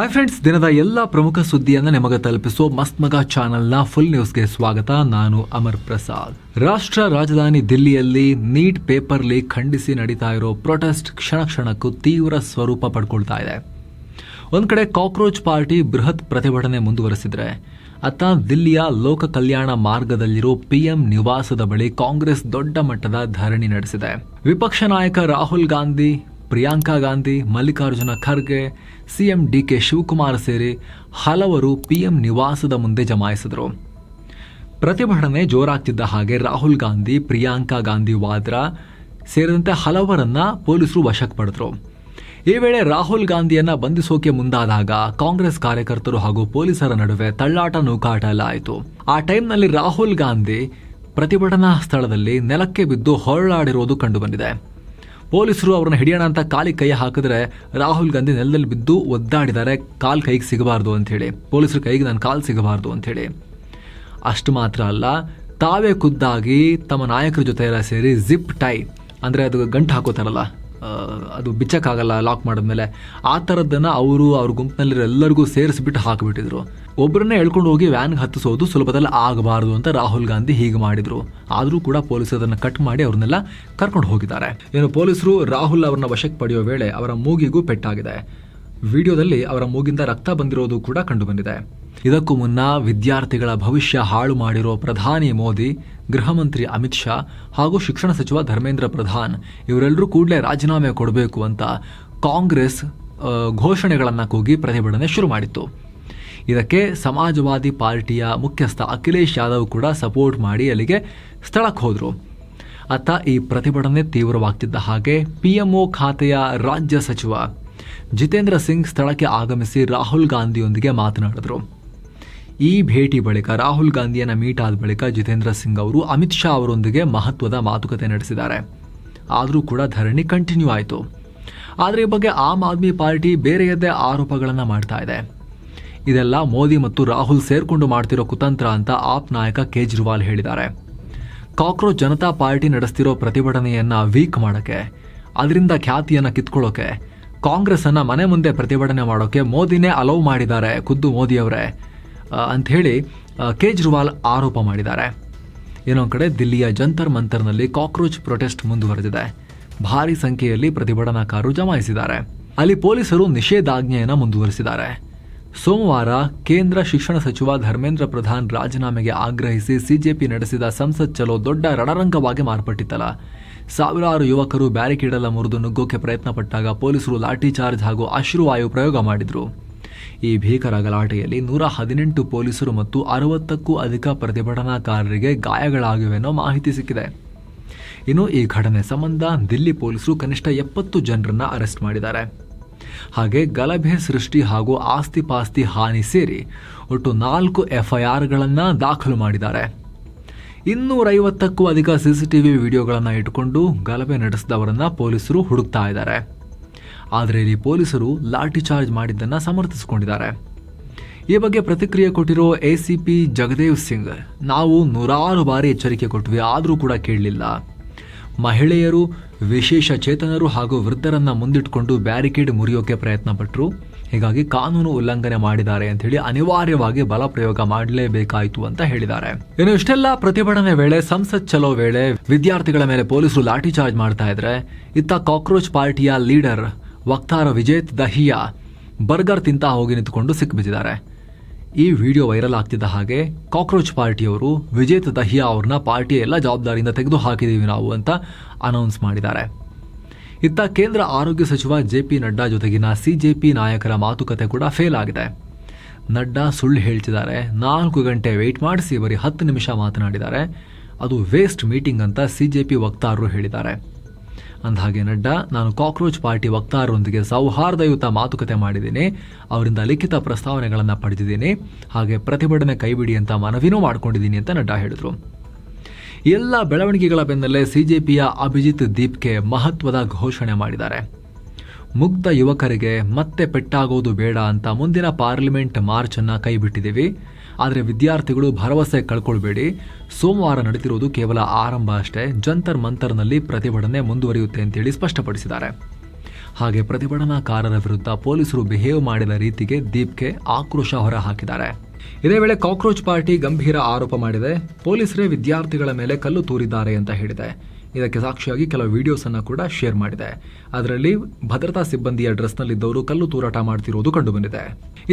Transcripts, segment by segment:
Hi friends, ದಿನದ ಎಲ್ಲ ಪ್ರಮುಖ ಸುದ್ದಿಯನ್ನು ನಿಮಗೆ ತಲುಪಿಸುವ ಮಸ್ತ್ ಮಗ ಚಾನೆಲ್ನ ಫುಲ್ ನ್ಯೂಸ್ಗೆ ಸ್ವಾಗತ. ನಾನು ಅಮರ್ ಪ್ರಸಾದ್. ರಾಷ್ಟ್ರ ರಾಜಧಾನಿ ದಿಲ್ಲಿಯಲ್ಲಿ ನೀಟ್ ಪೇಪರ್ ಲೀಕ್ ಖಂಡಿಸಿ ನಡೀತಾ ಇರೋ ಪ್ರೊಟೆಸ್ಟ್ ಕ್ಷಣ ಕ್ಷಣಕ್ಕೂ ತೀವ್ರ ಸ್ವರೂಪ ಪಡ್ಕೊಳ್ತಾ ಇದೆ. ಒಂದ್ ಕಡೆ ಕಾಕ್ರೋಚ್ ಪಾರ್ಟಿ ಬೃಹತ್ ಪ್ರತಿಭಟನೆ ಮುಂದುವರೆಸಿದ್ರೆ, ಅತ್ತ ದಿಲ್ಲಿಯ ಲೋಕ ಕಲ್ಯಾಣ ಮಾರ್ಗದಲ್ಲಿರೋ ಪಿಎಂ ನಿವಾಸದ ಬಳಿ ಕಾಂಗ್ರೆಸ್ ದೊಡ್ಡ ಮಟ್ಟದ ಧರಣಿ ನಡೆಸಿದೆ. ವಿಪಕ್ಷ ನಾಯಕ ರಾಹುಲ್ ಗಾಂಧಿ, ಪ್ರಿಯಾಂಕಾ ಗಾಂಧಿ, ಮಲ್ಲಿಕಾರ್ಜುನ ಖರ್ಗೆ, ಸಿಎಂ ಡಿಕೆ ಶಿವಕುಮಾರ್ ಸೇರಿ ಹಲವರು ಪಿಎಂ ನಿವಾಸದ ಮುಂದೆ ಜಮಾಯಿಸಿದರು. ಪ್ರತಿಭಟನೆ ಜೋರಾಗ್ತಿದ್ದ ಹಾಗೆ ರಾಹುಲ್ ಗಾಂಧಿ, ಪ್ರಿಯಾಂಕಾ ಗಾಂಧಿ ವಾದ್ರಾ ಸೇರಿದಂತೆ ಹಲವರನ್ನ ಪೊಲೀಸರು ವಶಕ್ಕೆ ಪಡೆದರು. ಈ ವೇಳೆ ರಾಹುಲ್ ಗಾಂಧಿಯನ್ನ ಬಂಧಿಸೋಕೆ ಮುಂದಾದಾಗ ಕಾಂಗ್ರೆಸ್ ಕಾರ್ಯಕರ್ತರು ಹಾಗೂ ಪೊಲೀಸರ ನಡುವೆ ತಳ್ಳಾಟ ನೂಕಾಟ ಎಲ್ಲ ಆಯಿತು. ಆ ಟೈಮ್ನಲ್ಲಿ ರಾಹುಲ್ ಗಾಂಧಿ ಪ್ರತಿಭಟನಾ ಸ್ಥಳದಲ್ಲಿ ನೆಲಕ್ಕೆ ಬಿದ್ದು ಹೊರಳಾಡಿರೋದು ಕಂಡುಬಂದಿದೆ. ಪೊಲೀಸರು ಅವರನ್ನು ಹಿಡಿಯೋಣ ಅಂತ ಕಾಲಿಗೆ ಕೈ ಹಾಕಿದ್ರೆ ರಾಹುಲ್ ಗಾಂಧಿ ನೆಲದಲ್ಲಿ ಬಿದ್ದು ಒದ್ದಾಡಿದ್ದಾರೆ, ಕಾಲ್ ಕೈಗೆ ಸಿಗಬಾರ್ದು ಅಂಥೇಳಿ, ಪೊಲೀಸರ ಕೈಗೆ ನನ್ನ ಕಾಲು ಸಿಗಬಾರ್ದು ಅಂಥೇಳಿ. ಅಷ್ಟು ಮಾತ್ರ ಅಲ್ಲ, ತಾವೇ ಖುದ್ದಾಗಿ ತಮ್ಮ ನಾಯಕರ ಜೊತೆ ಎಲ್ಲ ಸೇರಿ ಜಿಪ್ ಟೈ ಅಂದರೆ ಅದು ಗಂಟು ಹಾಕೋತಾರಲ್ಲ, ಅದು ಬಿಚ್ಚಕ್ಕಾಗಲ್ಲ ಲಾಕ್ ಮಾಡಿದ್ಮೇಲೆ, ಆ ಥರದ್ದನ್ನು ಅವ್ರ ಗುಂಪಿನಲ್ಲಿರೋ ಎಲ್ಲರಿಗೂ ಸೇರಿಸ್ಬಿಟ್ಟು ಹಾಕಿಬಿಟ್ಟಿದ್ರು. ಒಬ್ಬರನ್ನೇ ಎಳ್ಕೊಂಡು ಹೋಗಿ ವ್ಯಾನ್ಗೆ ಹತ್ತಿಸೋದು ಸುಲಭದಲ್ಲಿ ಆಗಬಾರ್ದು ಅಂತ ರಾಹುಲ್ ಗಾಂಧಿ ಹೀಗೆ ಮಾಡಿದ್ರು. ಆದರೂ ಕೂಡ ಪೊಲೀಸರು ಅದನ್ನು ಕಟ್ ಮಾಡಿ ಅವ್ರನ್ನೆಲ್ಲ ಕರ್ಕೊಂಡು ಹೋಗಿದ್ದಾರೆ. ಏನು, ಪೊಲೀಸರು ರಾಹುಲ್ ಅವರನ್ನ ವಶಕ್ಕೆ ಪಡೆಯೋ ವೇಳೆ ಅವರ ಮೂಗಿಗೂ ಪೆಟ್ಟಾಗಿದೆ. ವಿಡಿಯೋದಲ್ಲಿ ಅವರ ಮೂಗಿಂದ ರಕ್ತ ಬಂದಿರೋದು ಕೂಡ ಕಂಡು ಬಂದಿದೆ. ಇದಕ್ಕೂ ಮುನ್ನ ವಿದ್ಯಾರ್ಥಿಗಳ ಭವಿಷ್ಯ ಹಾಳು ಮಾಡಿರೋ ಪ್ರಧಾನಿ ಮೋದಿ, ಗೃಹ ಮಂತ್ರಿ ಅಮಿತ್ ಶಾ ಹಾಗೂ ಶಿಕ್ಷಣ ಸಚಿವ ಧರ್ಮೇಂದ್ರ ಪ್ರಧಾನ್ ಇವರೆಲ್ಲರೂ ಕೂಡಲೇ ರಾಜೀನಾಮೆ ಕೊಡಬೇಕು ಅಂತ ಕಾಂಗ್ರೆಸ್ ಘೋಷಣೆಗಳನ್ನು ಕೂಗಿ ಪ್ರತಿಭಟನೆ ಶುರು ಮಾಡಿತ್ತು. ಇದಕ್ಕೆ ಸಮಾಜವಾದಿ ಪಾರ್ಟಿಯ ಮುಖ್ಯಸ್ಥ ಅಖಿಲೇಶ್ ಯಾದವ್ ಕೂಡ ಸಪೋರ್ಟ್ ಮಾಡಿ ಅಲ್ಲಿಗೆ ಸ್ಥಳಕ್ಕೆ ಹೋದರು. ಅತ್ತ ಈ ಪ್ರತಿಭಟನೆ ತೀವ್ರವಾಗ್ತಿದ್ದ ಹಾಗೆ ಪಿಎಂಒ ಖಾತೆಯ ರಾಜ್ಯ ಸಚಿವ ಜಿತೇಂದ್ರ ಸಿಂಗ್ ಸ್ಥಳಕ್ಕೆ ಆಗಮಿಸಿ ರಾಹುಲ್ ಗಾಂಧಿಯೊಂದಿಗೆ ಮಾತನಾಡಿದರು. ಈ ಭೇಟಿ ಬಳಿಕ, ರಾಹುಲ್ ಗಾಂಧಿಯನ್ನ ಮೀಟ್ ಆದ ಬಳಿಕ ಜಿತೇಂದ್ರ ಸಿಂಗ್ ಅವರು ಅಮಿತ್ ಶಾ ಅವರೊಂದಿಗೆ ಮಹತ್ವದ ಮಾತುಕತೆ ನಡೆಸಿದ್ದಾರೆ. ಆದರೂ ಕೂಡ ಧರಣಿ ಕಂಟಿನ್ಯೂ ಆಯಿತು. ಆದರೆ ಈ ಬಗ್ಗೆ ಆಮ್ ಆದ್ಮಿ ಪಾರ್ಟಿ ಬೇರೆಯದ್ದೇ ಆರೋಪಗಳನ್ನು ಮಾಡ್ತಾ ಇದೆ. ಇದೆಲ್ಲ ಮೋದಿ ಮತ್ತು ರಾಹುಲ್ ಸೇರ್ಕೊಂಡು ಮಾಡ್ತಿರೋ ಕುತಂತ್ರ ಅಂತ ಆಪ್ ನಾಯಕ ಕೇಜ್ರಿವಾಲ್ ಹೇಳಿದ್ದಾರೆ. ಕಾಕ್ರೋಚ್ ಜನತಾ ಪಾರ್ಟಿ ನಡೆಸ್ತಿರೋ ಪ್ರತಿಭಟನೆಯನ್ನ ವೀಕ್ ಮಾಡೋಕೆ, ಅದರಿಂದ ಖ್ಯಾತಿಯನ್ನು ಕಿತ್ಕೊಳ್ಳೋಕೆ, ಕಾಂಗ್ರೆಸ್ ಅನ್ನ ಮನೆ ಮುಂದೆ ಪ್ರತಿಭಟನೆ ಮಾಡೋಕೆ ಮೋದಿನೇ ಅಲೌ ಮಾಡಿದ್ದಾರೆ, ಖುದ್ದು ಮೋದಿಯವರೇ ಅಂಥೇಳಿ ಕೇಜ್ರಿವಾಲ್ ಆರೋಪ ಮಾಡಿದ್ದಾರೆ. ಇನ್ನೊಂದು ಕಡೆ ದಿಲ್ಲಿಯ ಜಂತರ್ ಮಂತರ್ನಲ್ಲಿ ಕಾಕ್ರೋಚ್ ಪ್ರೊಟೆಸ್ಟ್ ಮುಂದುವರೆದಿದೆ. ಭಾರಿ ಸಂಖ್ಯೆಯಲ್ಲಿ ಪ್ರತಿಭಟನಾಕಾರರು ಜಮಾಯಿಸಿದ್ದಾರೆ. ಅಲ್ಲಿ ಪೊಲೀಸರು ನಿಷೇಧಾಜ್ಞೆಯನ್ನು ಮುಂದುವರೆಸಿದ್ದಾರೆ. ಸೋಮವಾರ ಕೇಂದ್ರ ಶಿಕ್ಷಣ ಸಚಿವ ಧರ್ಮೇಂದ್ರ ಪ್ರಧಾನ್ ರಾಜೀನಾಮೆಗೆ ಆಗ್ರಹಿಸಿ ಸಿಜೆಪಿ ನಡೆಸಿದ ಸಂಸತ್ ಚಲೋ ದೊಡ್ಡ ರಣರಂಗವಾಗಿ ಮಾರ್ಪಟ್ಟಿತ್ತಲ್ಲ. ಸಾವಿರಾರು ಯುವಕರು ಬ್ಯಾರಿಕೇಡ್ ಮುರಿದು ನುಗ್ಗೋಕೆ ಪ್ರಯತ್ನ ಪಟ್ಟಾಗ ಪೊಲೀಸರು ಲಾಠಿ ಚಾರ್ಜ್ ಹಾಗೂ ಅಶ್ರುವಾಯು ಪ್ರಯೋಗ ಮಾಡಿದ್ರು. ಈ ಭೀಕರ ಗಲಾಟೆಯಲ್ಲಿ 118 ಪೊಲೀಸರು ಮತ್ತು 60ಕ್ಕೂ ಅಧಿಕ ಪ್ರತಿಭಟನಾಕಾರರಿಗೆ ಗಾಯಗಳಾಗಿವೆ ಅನ್ನೋ ಮಾಹಿತಿ ಸಿಕ್ಕಿದೆ. ಇನ್ನು ಈ ಘಟನೆ ಸಂಬಂಧ ದಿಲ್ಲಿ ಪೊಲೀಸರು ಕನಿಷ್ಠ 70 ಜನರನ್ನ ಅರೆಸ್ಟ್ ಮಾಡಿದ್ದಾರೆ. ಹಾಗೆ ಗಲಭೆ ಸೃಷ್ಟಿ ಹಾಗೂ ಆಸ್ತಿ ಪಾಸ್ತಿ ಹಾನಿ ಸೇರಿ ಒಟ್ಟು 4 ಎಫ್ಐಆರ್ಗಳನ್ನು ದಾಖಲು ಮಾಡಿದ್ದಾರೆ. 250ಕ್ಕೂ ಅಧಿಕ ಸಿಸಿಟಿವಿ ವಿಡಿಯೋಗಳನ್ನು ಇಟ್ಟುಕೊಂಡು ಗಲಭೆ ನಡೆಸಿದವರನ್ನ ಪೊಲೀಸರು ಹುಡುಕ್ತಾ ಇದ್ದಾರೆ. ಆದರೆ ಇಲ್ಲಿ ಪೊಲೀಸರು ಲಾಠಿ ಚಾರ್ಜ್ ಮಾಡಿದ್ದನ್ನು ಸಮರ್ಥಿಸಿಕೊಂಡಿದ್ದಾರೆ. ಈ ಬಗ್ಗೆ ಪ್ರತಿಕ್ರಿಯೆ ಕೊಟ್ಟಿರೋ ಎಸಿಪಿ ಜಗದೇವ್ ಸಿಂಗ್, ನಾವು 100 ಬಾರಿ ಎಚ್ಚರಿಕೆ ಕೊಟ್ವಿ, ಆದರೂ ಕೂಡ ಕೇಳಲಿಲ್ಲ. ಮಹಿಳೆಯರು, ವಿಶೇಷ ಚೇತನರು ಹಾಗೂ ವೃದ್ಧರನ್ನ ಮುಂದಿಟ್ಟುಕೊಂಡು ಬ್ಯಾರಿಕೇಡ್ ಮುರಿಯೋಕೆ ಪ್ರಯತ್ನ ಪಟ್ಟರು. ಹೀಗಾಗಿ ಕಾನೂನು ಉಲ್ಲಂಘನೆ ಮಾಡಿದ್ದಾರೆ ಅಂತ ಹೇಳಿ ಅನಿವಾರ್ಯವಾಗಿ ಬಲ ಪ್ರಯೋಗ ಮಾಡಲೇಬೇಕಾಯಿತು ಅಂತ ಹೇಳಿದ್ದಾರೆ. ಇನ್ನು ಇಷ್ಟೆಲ್ಲ ಪ್ರತಿಭಟನೆ ವೇಳೆ, ಸಂಸತ್ ಚಲೋ ವೇಳೆ ವಿದ್ಯಾರ್ಥಿಗಳ ಮೇಲೆ ಪೊಲೀಸರು ಲಾಠಿ ಚಾರ್ಜ್ ಮಾಡ್ತಾ ಇದ್ರೆ, ಇತ್ತ ಕಾಕ್ರೋಚ್ ಪಾರ್ಟಿಯ ಲೀಡರ್ ವಕ್ತಾರ ವಿಜೇತ್ ದಹಿಯಾ ಬರ್ಗರ್ ತಿಂತಾ ಹೋಗಿ ನಿಂತುಕೊಂಡು ಸಿಕ್ಕಿಬಿದ್ದಿದ್ದಾರೆ. ಈ ವಿಡಿಯೋ ವೈರಲ್ ಆಗ್ತಿದ್ದ ಹಾಗೆ ಕಾಕ್ರೋಚ್ ಪಾರ್ಟಿಯವರು ವಿಜೇತ್ ದಹಿಯಾ ಅವ್ರನ್ನ ಪಾರ್ಟಿಯ ಎಲ್ಲ ಜವಾಬ್ದಾರಿಯಿಂದ ತೆಗೆದು ಹಾಕಿದೀವಿ ನಾವು ಅಂತ ಅನೌನ್ಸ್ ಮಾಡಿದ್ದಾರೆ. ಇತ್ತ ಕೇಂದ್ರ ಆರೋಗ್ಯ ಸಚಿವ ಜೆಪಿ ನಡ್ಡಾ ಜೊತೆಗಿನ ಸಿಜೆಪಿ ನಾಯಕರ ಮಾತುಕತೆ ಕೂಡ ಫೇಲ್ ಆಗಿದೆ. ನಡ್ಡಾ ಸುಳ್ಳು ಹೇಳ್ತಿದ್ದಾರೆ, 4 ಗಂಟೆ ವೆಯ್ಟ್ ಮಾಡಿಸಿ ಬರೀ 10 ನಿಮಿಷ ಮಾತನಾಡಿದ್ದಾರೆ, ಅದು ವೇಸ್ಟ್ ಮೀಟಿಂಗ್ ಅಂತ ಸಿಜೆಪಿ ವಕ್ತಾರರು ಹೇಳಿದ್ದಾರೆ. ಅಂದಹಾಗೆ ನಡ್ಡಾ, ನಾನು ಕಾಕ್ರೋಚ್ ಪಾರ್ಟಿ ವಕ್ತಾರರೊಂದಿಗೆ ಸೌಹಾರ್ದಯುತ ಮಾತುಕತೆ ಮಾಡಿದ್ದೀನಿ, ಅವರಿಂದ ಲಿಖಿತ ಪ್ರಸ್ತಾವನೆಗಳನ್ನು ಪಡೆದಿದ್ದೀನಿ, ಹಾಗೆ ಪ್ರತಿಭಟನೆ ಕೈಬಿಡಿ ಅಂತ ಮನವಿನೂ ಮಾಡ್ಕೊಂಡಿದ್ದೀನಿ ಅಂತ ನಡ್ಡಾ ಹೇಳಿದರು. ಎಲ್ಲ ಬೆಳವಣಿಗೆಗಳ ಬೆನ್ನಲ್ಲೇ ಸಿಜೆಪಿಯ ಅಭಿಜಿತ್ ದೀಪ್ಗೆ ಮಹತ್ವದ ಘೋಷಣೆ ಮಾಡಿದ್ದಾರೆ. ಮುಗ್ಧ ಯುವಕರಿಗೆ ಮತ್ತೆ ಪೆಟ್ಟಾಗೋದು ಬೇಡ ಅಂತ ಮುಂದಿನ ಪಾರ್ಲಿಮೆಂಟ್ ಮಾರ್ಚ್ ಅನ್ನ ಕೈಬಿಟ್ಟಿದ್ದೀವಿ. ಆದರೆ ವಿದ್ಯಾರ್ಥಿಗಳು ಭರವಸೆ ಕಳ್ಕೊಳ್ಬೇಡಿ, ಸೋಮವಾರ ನಡೆದಿರುವುದು ಕೇವಲ ಆರಂಭ ಅಷ್ಟೇ, ಜಂತರ್ ಮಂತರ್ನಲ್ಲಿ ಪ್ರತಿಭಟನೆ ಮುಂದುವರಿಯುತ್ತೆ ಅಂತೇಳಿ ಸ್ಪಷ್ಟಪಡಿಸಿದ್ದಾರೆ. ಹಾಗೆ ಪ್ರತಿಭಟನಾಕಾರರ ವಿರುದ್ಧ ಪೊಲೀಸರು ಬಿಹೇವ್ ಮಾಡಿದ ರೀತಿಗೆ ದೀಪ್ಗೆ ಆಕ್ರೋಶ ಹೊರಹಾಕಿದ್ದಾರೆ. ಇದೇ ವೇಳೆ ಕಾಕ್ರೋಚ್ ಪಾರ್ಟಿ ಗಂಭೀರ ಆರೋಪ ಮಾಡಿದೆ. ಪೊಲೀಸರೇ ವಿದ್ಯಾರ್ಥಿಗಳ ಮೇಲೆ ಕಲ್ಲು ತೂರಿದ್ದಾರೆ ಅಂತ ಹೇಳಿದೆ. ಇದಕ್ಕೆ ಸಾಕ್ಷಿಯಾಗಿ ಕೆಲವು ವಿಡಿಯೋಸ್ ಅನ್ನು ಕೂಡ ಶೇರ್ ಮಾಡಿದೆ. ಅದರಲ್ಲಿ ಭದ್ರತಾ ಸಿಬ್ಬಂದಿಯ ಡ್ರೆಸ್ನಲ್ಲಿದ್ದವರು ಕಲ್ಲು ತೂರಾಟ ಮಾಡ್ತಿರೋದು ಕಂಡುಬಂದಿದೆ.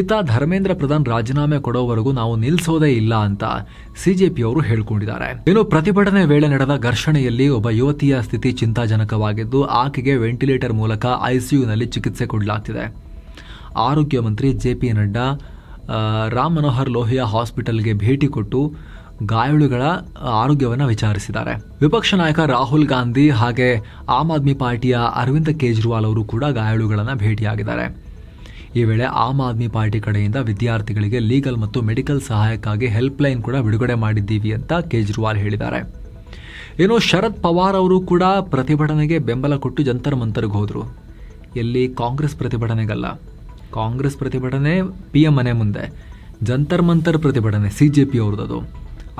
ಇತ್ತ ಧರ್ಮೇಂದ್ರ ಪ್ರಧಾನ್ ರಾಜೀನಾಮೆ ಕೊಡೋವರೆಗೂ ನಾವು ನಿಲ್ಲಿಸೋದೇ ಇಲ್ಲ ಅಂತ ಸಿಜೆಪಿಯವರು ಹೇಳ್ಕೊಂಡಿದ್ದಾರೆ. ಇನ್ನು ಪ್ರತಿಭಟನೆ ವೇಳೆ ನಡೆದ ಘರ್ಷಣೆಯಲ್ಲಿ ಒಬ್ಬ ಯುವತಿಯ ಸ್ಥಿತಿ ಚಿಂತಾಜನಕವಾಗಿದ್ದು ಆಕೆಗೆ ವೆಂಟಿಲೇಟರ್ ಮೂಲಕ ಐಸಿಯುನಲ್ಲಿ ಚಿಕಿತ್ಸೆ ಕೊಡಲಾಗ್ತಿದೆ. ಆರೋಗ್ಯ ಮಂತ್ರಿ ಜೆಪಿ ನಡ್ಡಾ ರಾಮ್ ಮನೋಹರ್ ಲೋಹಿಯಾ ಹಾಸ್ಪಿಟಲ್ಗೆ ಭೇಟಿ ಕೊಟ್ಟು ಗಾಯಾಳುಗಳ ಆರೋಗ್ಯವನ್ನು ವಿಚಾರಿಸಿದ್ದಾರೆ. ವಿಪಕ್ಷ ನಾಯಕ ರಾಹುಲ್ ಗಾಂಧಿ ಹಾಗೆ ಆಮ್ ಆದ್ಮಿ ಪಾರ್ಟಿಯ ಅರವಿಂದ್ ಕೇಜ್ರಿವಾಲ್ ಅವರು ಕೂಡ ಗಾಯಾಳುಗಳನ್ನು ಭೇಟಿಯಾಗಿದ್ದಾರೆ. ಈ ವೇಳೆ ಆಮ್ ಆದ್ಮಿ ಪಾರ್ಟಿ ಕಡೆಯಿಂದ ವಿದ್ಯಾರ್ಥಿಗಳಿಗೆ ಲೀಗಲ್ ಮತ್ತು ಮೆಡಿಕಲ್ ಸಹಾಯಕ್ಕಾಗಿ ಹೆಲ್ಪ್ ಲೈನ್ ಕೂಡ ಬಿಡುಗಡೆ ಮಾಡಿದ್ದೀವಿ ಅಂತ ಕೇಜ್ರಿವಾಲ್ ಹೇಳಿದ್ದಾರೆ. ಇನ್ನು ಶರದ್ ಪವಾರ್ ಅವರು ಕೂಡ ಪ್ರತಿಭಟನೆಗೆ ಬೆಂಬಲ ಕೊಟ್ಟು ಜಂತರ್ ಮಂತರ್ಗೆ ಹೋದರು. ಎಲ್ಲಿ ಕಾಂಗ್ರೆಸ್ ಪ್ರತಿಭಟನೆಗಲ್ಲ, ಕಾಂಗ್ರೆಸ್ ಪ್ರತಿಭಟನೆ PM ಮನೆ ಮುಂದೆ, ಜಂತರ್ ಮಂತರ್ ಪ್ರತಿಭಟನೆ ಸಿಜೆಪಿ ಅವ್ರದ್ದು,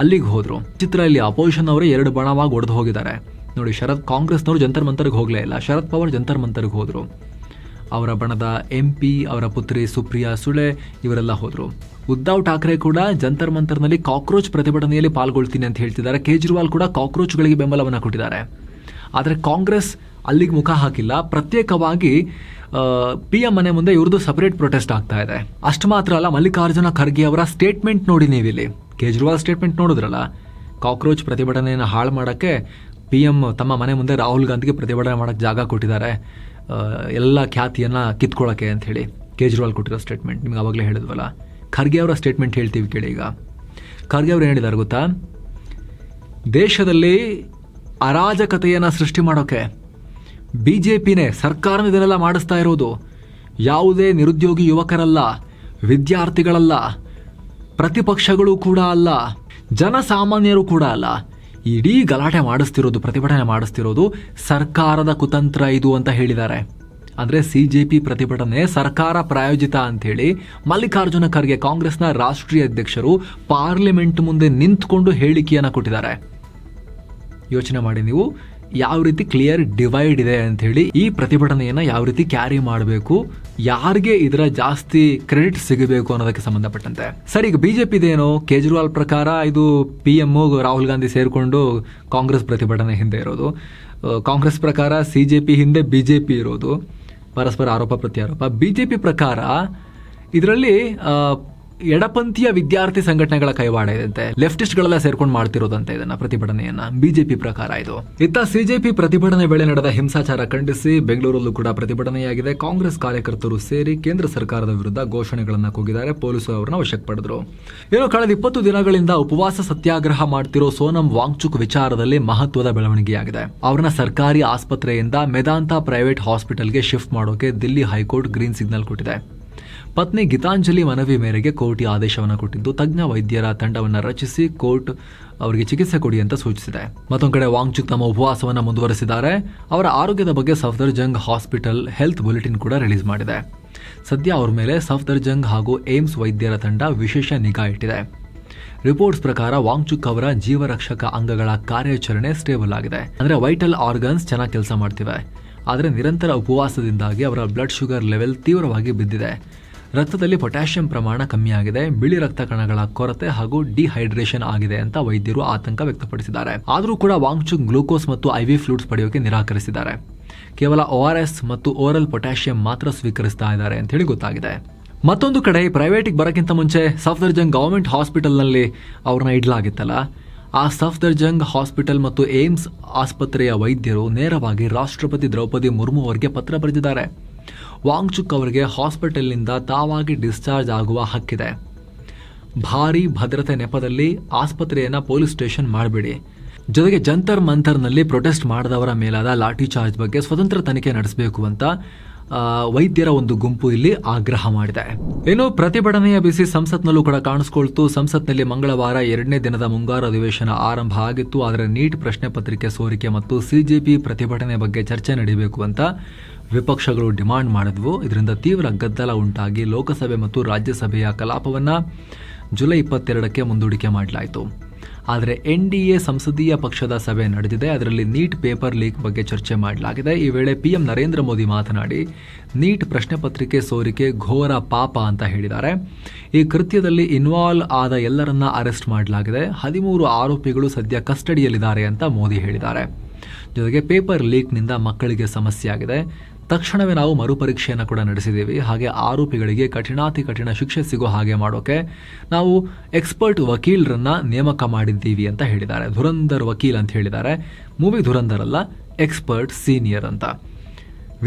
ಅಲ್ಲಿಗೆ ಹೋದ್ರು. ಚಿತ್ರ ಇಲ್ಲಿ ಅಪೋಸಿಷನ್ ಅವರೇ 2 ಬಣವಾಗಿ ಒಡೆದು ಹೋಗಿದ್ದಾರೆ ನೋಡಿ. ಕಾಂಗ್ರೆಸ್ನವರು ಜಂತರ್ ಮಂತರ್ಗೆ ಹೋಗಲೇ ಇಲ್ಲ, ಶರದ್ ಪವಾರ್ ಜಂತರ್ ಮಂತರ್ಗೆ ಹೋದ್ರು. ಅವರ ಬಣದ MP, ಅವರ ಪುತ್ರಿ ಸುಪ್ರಿಯಾ ಸುಳೆ ಇವರೆಲ್ಲ ಹೋದ್ರು. ಉದ್ಧವ್ ಠಾಕ್ರೆ ಕೂಡ ಜಂತರ್ ಮಂತರ್ನಲ್ಲಿ ಕಾಕ್ರೋಚ್ ಪ್ರತಿಭಟನೆಯಲ್ಲಿ ಪಾಲ್ಗೊಳ್ತೀನಿ ಅಂತ ಹೇಳ್ತಿದ್ದಾರೆ. ಕೇಜ್ರಿವಾಲ್ ಕೂಡ ಕಾಕ್ರೋಚ್ಗಳಿಗೆ ಬೆಂಬಲವನ್ನು ಕೊಟ್ಟಿದ್ದಾರೆ. ಆದರೆ ಕಾಂಗ್ರೆಸ್ ಅಲ್ಲಿಗೆ ಮುಖ ಹಾಕಿಲ್ಲ. ಪ್ರತ್ಯೇಕವಾಗಿ PM ಮನೆ ಮುಂದೆ ಇವ್ರದ್ದು ಸಪರೇಟ್ ಪ್ರೊಟೆಸ್ಟ್ ಆಗ್ತಾ ಇದೆ. ಅಷ್ಟು ಮಾತ್ರ ಅಲ್ಲ, ಮಲ್ಲಿಕಾರ್ಜುನ ಖರ್ಗೆ ಅವರ ಸ್ಟೇಟ್ಮೆಂಟ್ ನೋಡಿ ನೀವಿಲ್ಲಿ. ಕೇಜ್ರಿವಾಲ್ ಸ್ಟೇಟ್ಮೆಂಟ್ ನೋಡಿದ್ರಲ್ಲ, ಕಾಕ್ರೋಚ್ ಪ್ರತಿಭಟನೆಯನ್ನು ಹಾಳು ಮಾಡೋಕ್ಕೆ PM ತಮ್ಮ ಮನೆ ಮುಂದೆ ರಾಹುಲ್ ಗಾಂಧಿಗೆ ಪ್ರತಿಭಟನೆ ಮಾಡೋಕ್ಕೆ ಜಾಗ ಕೊಟ್ಟಿದ್ದಾರೆ, ಎಲ್ಲ ಖ್ಯಾತಿಯನ್ನು ಕಿತ್ಕೊಳ್ಳೋಕ್ಕೆ ಅಂತ ಹೇಳಿ ಕೇಜ್ರಿವಾಲ್ ಕೊಟ್ಟಿರೋ ಸ್ಟೇಟ್ಮೆಂಟ್ ನಿಮ್ಗೆ ಆವಾಗಲೇ ಹೇಳಿದ್ವಲ್ಲ. ಖರ್ಗೆ ಅವರ ಸ್ಟೇಟ್ಮೆಂಟ್ ಹೇಳ್ತೀವಿ ಕೇಳಿ. ಈಗ ಖರ್ಗೆ ಅವರು ಏನು ಹೇಳಿದ್ದಾರೆ ಗೊತ್ತಾ? ದೇಶದಲ್ಲಿ ಅರಾಜಕತೆಯನ್ನು ಸೃಷ್ಟಿ ಮಾಡೋಕ್ಕೆ BJPನೇ ಸರ್ಕಾರನ ಇದನ್ನೆಲ್ಲ ಮಾಡಿಸ್ತಾ ಇರೋದು. ಯಾವುದೇ ನಿರುದ್ಯೋಗಿ ಯುವಕರಲ್ಲ, ವಿದ್ಯಾರ್ಥಿಗಳಲ್ಲ, ಪ್ರತಿಪಕ್ಷಗಳು ಕೂಡ ಅಲ್ಲ, ಜನಸಾಮಾನ್ಯರು ಕೂಡ ಅಲ್ಲ. ಇಡೀ ಗಲಾಟೆ ಮಾಡಿಸ್ತಿರೋದು, ಪ್ರತಿಭಟನೆ ಮಾಡಿಸ್ತಿರೋದು ಸರ್ಕಾರದ ಕುತಂತ್ರ ಇದು ಅಂತ ಹೇಳಿದ್ದಾರೆ. ಅಂದರೆ CJP ಪ್ರತಿಭಟನೆ ಸರ್ಕಾರ ಪ್ರಾಯೋಜಿತ ಅಂಥೇಳಿ ಮಲ್ಲಿಕಾರ್ಜುನ ಖರ್ಗೆ ಕಾಂಗ್ರೆಸ್ನ ರಾಷ್ಟ್ರೀಯ ಅಧ್ಯಕ್ಷರು ಪಾರ್ಲಿಮೆಂಟ್ ಮುಂದೆ ನಿಂತ್ಕೊಂಡು ಹೇಳಿಕೆಯನ್ನು ಕೊಟ್ಟಿದ್ದಾರೆ. ಯೋಚನೆ ಮಾಡಿ ನೀವು, ಯಾವ ರೀತಿ ಕ್ಲಿಯರ್ ಡಿವೈಡ್ ಇದೆ ಅಂತ ಹೇಳಿ. ಈ ಪ್ರತಿಭಟನೆಯನ್ನು ಯಾವ ರೀತಿ ಕ್ಯಾರಿ ಮಾಡಬೇಕು, ಯಾರಿಗೆ ಇದರ ಜಾಸ್ತಿ ಕ್ರೆಡಿಟ್ ಸಿಗಬೇಕು ಅನ್ನೋದಕ್ಕೆ ಸಂಬಂಧಪಟ್ಟಂತೆ. ಸರಿ, ಈಗ BJPದೇನು? ಕೇಜ್ರಿವಾಲ್ ಪ್ರಕಾರ ಇದು PM ರಾಹುಲ್ ಗಾಂಧಿ ಸೇರಿಕೊಂಡು ಕಾಂಗ್ರೆಸ್ ಪ್ರತಿಭಟನೆ ಹಿಂದೆ ಇರೋದು. ಕಾಂಗ್ರೆಸ್ ಪ್ರಕಾರ CJP ಹಿಂದೆ BJP ಇರೋದು. ಪರಸ್ಪರ ಆರೋಪ ಪ್ರತ್ಯಾರೋಪ. BJP ಪ್ರಕಾರ ಇದರಲ್ಲಿ ಎಡಪಂಥೀಯ ವಿದ್ಯಾರ್ಥಿ ಸಂಘಟನೆಗಳ ಕೈವಾಡ ಇದೆ, ಲೆಫ್ಟಿಸ್ಟ್ಗಳೆಲ್ಲ ಸೇರ್ಕೊಂಡು ಮಾಡ್ತಿರೋದಂತೆ ಇದನ್ನ ಪ್ರತಿಭಟನೆಯನ್ನ. BJP ಪ್ರಕಾರ ಇದು. ಇತ್ತ CJP ಪ್ರತಿಭಟನೆ ವೇಳೆ ನಡೆದ ಹಿಂಸಾಚಾರ ಖಂಡಿಸಿ ಬೆಂಗಳೂರಲ್ಲೂ ಕೂಡ ಪ್ರತಿಭಟನೆಯಾಗಿದೆ. ಕಾಂಗ್ರೆಸ್ ಕಾರ್ಯಕರ್ತರು ಸೇರಿ ಕೇಂದ್ರ ಸರ್ಕಾರದ ವಿರುದ್ಧ ಘೋಷಣೆಗಳನ್ನ ಕೂಗಿದ್ದಾರೆ. ಪೊಲೀಸರು ಅವರನ್ನ ವಶಕ್ಕೆ ಪಡೆದ್ರು. ಇನ್ನು ಕಳೆದ 20 ದಿನಗಳಿಂದ ಉಪವಾಸ ಸತ್ಯಾಗ್ರಹ ಮಾಡ್ತಿರೋ ಸೋನಂ ವಾಂಗ್ಚುಕ್ ವಿಚಾರದಲ್ಲಿ ಮಹತ್ವದ ಬೆಳವಣಿಗೆಯಾಗಿದೆ. ಅವರನ್ನ ಸರ್ಕಾರಿ ಆಸ್ಪತ್ರೆಯಿಂದ ಮೆದಾಂತ ಪ್ರೈವೇಟ್ ಹಾಸ್ಪಿಟಲ್ಗೆ ಶಿಫ್ಟ್ ಮಾಡೋಕೆ ದಿಲ್ಲಿ ಹೈಕೋರ್ಟ್ ಗ್ರೀನ್ ಸಿಗ್ನಲ್ ಕೊಟ್ಟಿದೆ. ಪತ್ನಿ ಗೀತಾಂಜಲಿ ಮನವಿ ಮೇರೆಗೆ ಕೋರ್ಟ್ ಆದೇಶವನ್ನು ಕೊಟ್ಟಿದ್ದು, ತಜ್ಞ ವೈದ್ಯರ ತಂಡವನ್ನು ರಚಿಸಿ ಕೋರ್ಟ್ ಅವರಿಗೆ ಚಿಕಿತ್ಸೆ ಕೊಡಿ ಅಂತ ಸೂಚಿಸಿದೆ. ಮತ್ತೊಂದು ಕಡೆ ವಾಂಗ್ಚುಕ್ ತಮ್ಮ ಉಪವಾಸವನ್ನು ಮುಂದುವರೆಸಿದ್ದಾರೆ. ಅವರ ಆರೋಗ್ಯದ ಬಗ್ಗೆ ಸಫ್ದರ್ಜಂಗ್ ಹಾಸ್ಪಿಟಲ್ ಹೆಲ್ತ್ ಬುಲೆಟಿನ್ ಕೂಡ ರಿಲೀಸ್ ಮಾಡಿದೆ. ಸದ್ಯ ಅವರ ಮೇಲೆ ಸಫ್ದರ್ಜಂಗ್ ಹಾಗೂ ಏಮ್ಸ್ ವೈದ್ಯರ ತಂಡ ವಿಶೇಷ ನಿಗಾ ಇಟ್ಟಿದೆ. ರಿಪೋರ್ಟ್ಸ್ ಪ್ರಕಾರ ವಾಂಗ್ಚುಕ್ ಅವರ ಜೀವರಕ್ಷಕ ಅಂಗಗಳ ಕಾರ್ಯಾಚರಣೆ ಸ್ಟೇಬಲ್ ಆಗಿದೆ. ಅಂದ್ರೆ ವೈಟಲ್ ಆರ್ಗನ್ಸ್ ಚೆನ್ನಾಗಿ ಕೆಲಸ ಮಾಡ್ತಿವೆ. ಆದರೆ ನಿರಂತರ ಉಪವಾಸದಿಂದಾಗಿ ಅವರ ಬ್ಲಡ್ ಶುಗರ್ ಲೆವೆಲ್ ತೀವ್ರವಾಗಿ ಬಿದ್ದಿದೆ. ರಕ್ತದಲ್ಲಿ ಪೊಟ್ಯಾಷಿಯಂ ಪ್ರಮಾಣ ಕಮ್ಮಿಯಾಗಿದೆ, ಬಿಳಿ ರಕ್ತ ಕಣಗಳ ಕೊರತೆ ಹಾಗೂ ಡಿಹೈಡ್ರೇಷನ್ ಆಗಿದೆ ಅಂತ ವೈದ್ಯರು ಆತಂಕ ವ್ಯಕ್ತಪಡಿಸಿದ್ದಾರೆ. ಆದರೂ ಕೂಡ ವಾಂಗ್ಚುಕ್ ಗ್ಲೂಕೋಸ್ ಮತ್ತು IV ಫ್ಲೂಯಿಡ್ಸ್ ಪಡೆಯೋಕೆ ನಿರಾಕರಿಸಿದ್ದಾರೆ. ಕೇವಲ ORS ಮತ್ತು ಓರಲ್ ಪೊಟ್ಯಾಷಿಯಂ ಮಾತ್ರ ಸ್ವೀಕರಿಸ್ತಾ ಇದ್ದಾರೆ ಅಂತ ಹೇಳಿ ಗೊತ್ತಾಗಿದೆ. ಮತ್ತೊಂದು ಕಡೆ ಪ್ರೈವೇಟಿಗೆ ಬರೋಕ್ಕಿಂತ ಮುಂಚೆ ಸಫ್ದರ್ಜಂಗ್ ಗವರ್ಮೆಂಟ್ ಹಾಸ್ಪಿಟಲ್ನಲ್ಲಿ ಅವ್ರನ್ನ ಇಡಲಾಗಿತ್ತಲ್ಲ, ಆ ಸಫ್ದರ್ಜಂಗ್ ಹಾಸ್ಪಿಟಲ್ ಮತ್ತು ಏಮ್ಸ್ ಆಸ್ಪತ್ರೆಯ ವೈದ್ಯರು ನೇರವಾಗಿ ರಾಷ್ಟ್ರಪತಿ ದ್ರೌಪದಿ ಮುರ್ಮು ಅವರಿಗೆ ಪತ್ರ ಬರೆದಿದ್ದಾರೆ. ವಾಂಗ್ಚುಕ್ ಅವರಿಗೆ ಹಾಸ್ಪಿಟಲ್ನಿಂದ ತಾವಾಗಿ ಡಿಸ್ಚಾರ್ಜ್ ಆಗುವ ಹಕ್ಕಿದೆ. ಭಾರೀ ಭದ್ರತೆ ನೆಪದಲ್ಲಿ ಆಸ್ಪತ್ರೆಯನ್ನು ಪೊಲೀಸ್ ಸ್ಟೇಷನ್ ಮಾಡಬೇಡಿ. ಜೊತೆಗೆ ಜಂತರ್ ಮಂತರ್ನಲ್ಲಿ ಪ್ರೊಟೆಸ್ಟ್ ಮಾಡಿದವರ ಮೇಲಾದ ಲಾಠಿ ಚಾರ್ಜ್ ಬಗ್ಗೆ ಸ್ವತಂತ್ರ ತನಿಖೆ ನಡೆಸಬೇಕು ಅಂತ ವೈದ್ಯರ ಒಂದು ಗುಂಪು ಇಲ್ಲಿ ಆಗ್ರಹ ಮಾಡಿದೆ. ಇನ್ನು ಪ್ರತಿಭಟನೆಯ ಬಿಸಿ ಸಂಸತ್ನಲ್ಲೂ ಕೂಡ ಕಾಣಿಸ್ಕೊಳ್ತು. ಸಂಸತ್ನಲ್ಲಿ ಮಂಗಳವಾರ 2ನೇ ದಿನದ ಮುಂಗಾರು ಅಧಿವೇಶನ ಆರಂಭ ಆಗಿತ್ತು. ಆದರೆ ನೀಟ್ ಪ್ರಶ್ನೆ ಪತ್ರಿಕೆ ಸೋರಿಕೆ ಮತ್ತು CJP ಪ್ರತಿಭಟನೆ ಬಗ್ಗೆ ಚರ್ಚೆ ನಡೆಯಬೇಕು ಅಂತ ವಿಪಕ್ಷಗಳು ಡಿಮಾಂಡ್ ಮಾಡಿದ್ವು. ಇದರಿಂದ ತೀವ್ರ ಗದ್ದಲ ಉಂಟಾಗಿ ಲೋಕಸಭೆ ಮತ್ತು ರಾಜ್ಯಸಭೆಯ ಕಲಾಪವನ್ನು ಜುಲೈ 22ಕ್ಕೆ ಮುಂದೂಡಿಕೆ ಮಾಡಲಾಯಿತು. ಆದರೆ NDA ಸಂಸದೀಯ ಪಕ್ಷದ ಸಭೆ ನಡೆದಿದೆ. ಅದರಲ್ಲಿ ನೀಟ್ ಪೇಪರ್ ಲೀಕ್ ಬಗ್ಗೆ ಚರ್ಚೆ ಮಾಡಲಾಗಿದೆ. ಈ ವೇಳೆ PM ನರೇಂದ್ರ ಮೋದಿ ಮಾತನಾಡಿ ನೀಟ್ ಪ್ರಶ್ನೆ ಪತ್ರಿಕೆ ಸೋರಿಕೆ ಘೋರ ಪಾಪ ಅಂತ ಹೇಳಿದ್ದಾರೆ. ಈ ಕೃತ್ಯದಲ್ಲಿ ಇನ್ವಾಲ್ವ್ ಆದ ಎಲ್ಲರನ್ನ ಅರೆಸ್ಟ್ ಮಾಡಲಾಗಿದೆ. 13 ಆರೋಪಿಗಳು ಸದ್ಯ ಕಸ್ಟಡಿಯಲ್ಲಿದ್ದಾರೆ ಅಂತ ಮೋದಿ ಹೇಳಿದ್ದಾರೆ. ಜೊತೆಗೆ ಪೇಪರ್ ಲೀಕ್ನಿಂದ ಮಕ್ಕಳಿಗೆ ಸಮಸ್ಯೆ ಆಗಿದೆ. ತಕ್ಷಣವೇ ನಾವು ಮರುಪರೀಕ್ಷೆಯನ್ನು ಕೂಡ ನಡೆಸಿದ್ದೀವಿ. ಹಾಗೆ ಆರೋಪಿಗಳಿಗೆ ಕಠಿಣಾತಿ ಕಠಿಣ ಶಿಕ್ಷೆ ಸಿಗೋ ಹಾಗೆ ಮಾಡೋಕೆ ನಾವು ಎಕ್ಸ್ಪರ್ಟ್ ವಕೀಲರನ್ನ ನೇಮಕ ಮಾಡಿದ್ದೀವಿ ಅಂತ ಹೇಳಿದ್ದಾರೆ. ಧುರಂಧರ್ ವಕೀಲ್ ಅಂತ ಹೇಳಿದ್ದಾರೆ. ಮೂವಿ ಧುರಂಧರ್ ಅಲ್ಲ, ಎಕ್ಸ್ಪರ್ಟ್ ಸೀನಿಯರ್ ಅಂತ.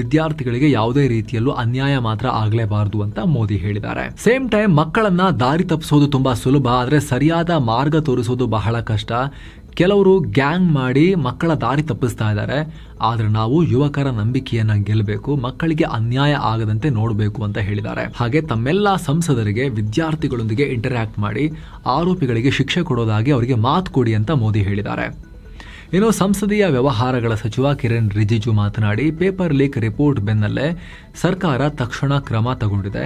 ವಿದ್ಯಾರ್ಥಿಗಳಿಗೆ ಯಾವುದೇ ರೀತಿಯಲ್ಲೂ ಅನ್ಯಾಯ ಮಾತ್ರ ಆಗಲೇಬಾರದು ಅಂತ ಮೋದಿ ಹೇಳಿದ್ದಾರೆ. ಸೇಮ್ ಟೈಮ್ ಮಕ್ಕಳನ್ನ ದಾರಿ ತಪ್ಪಿಸೋದು ತುಂಬಾ ಸುಲಭ, ಆದರೆ ಸರಿಯಾದ ಮಾರ್ಗ ತೋರಿಸೋದು ಬಹಳ ಕಷ್ಟ. ಕೆಲವರು ಗ್ಯಾಂಗ್ ಮಾಡಿ ಮಕ್ಕಳ ದಾರಿ ತಪ್ಪಿಸ್ತಾ ಇದ್ದಾರೆ. ಆದ್ರೆ ನಾವು ಯುವಕರ ನಂಬಿಕೆಯನ್ನ ಗೆಲ್ಲಬೇಕು, ಮಕ್ಕಳಿಗೆ ಅನ್ಯಾಯ ಆಗದಂತೆ ನೋಡಬೇಕು ಅಂತ ಹೇಳಿದ್ದಾರೆ. ಹಾಗೆ ತಮ್ಮೆಲ್ಲ ಸಂಸದರಿಗೆ ವಿದ್ಯಾರ್ಥಿಗಳೊಂದಿಗೆ ಇಂಟರ್ಯಾಕ್ಟ್ ಮಾಡಿ ಆರೋಪಿಗಳಿಗೆ ಶಿಕ್ಷೆ ಕೊಡೋದಾಗಿ ಅವರಿಗೆ ಮಾತು ಕೊಡಿ ಅಂತ ಮೋದಿ ಹೇಳಿದ್ದಾರೆ. ಇನ್ನು ಸಂಸದೀಯ ವ್ಯವಹಾರಗಳ ಸಚಿವ ಕಿರಣ್ ರಿಜಿಜು ಮಾತನಾಡಿ ಪೇಪರ್ ಲೀಕ್ ರಿಪೋರ್ಟ್ ಬೆನ್ನಲ್ಲೇ ಸರ್ಕಾರ ತಕ್ಷಣ ಕ್ರಮ ತಗೊಂಡಿದೆ.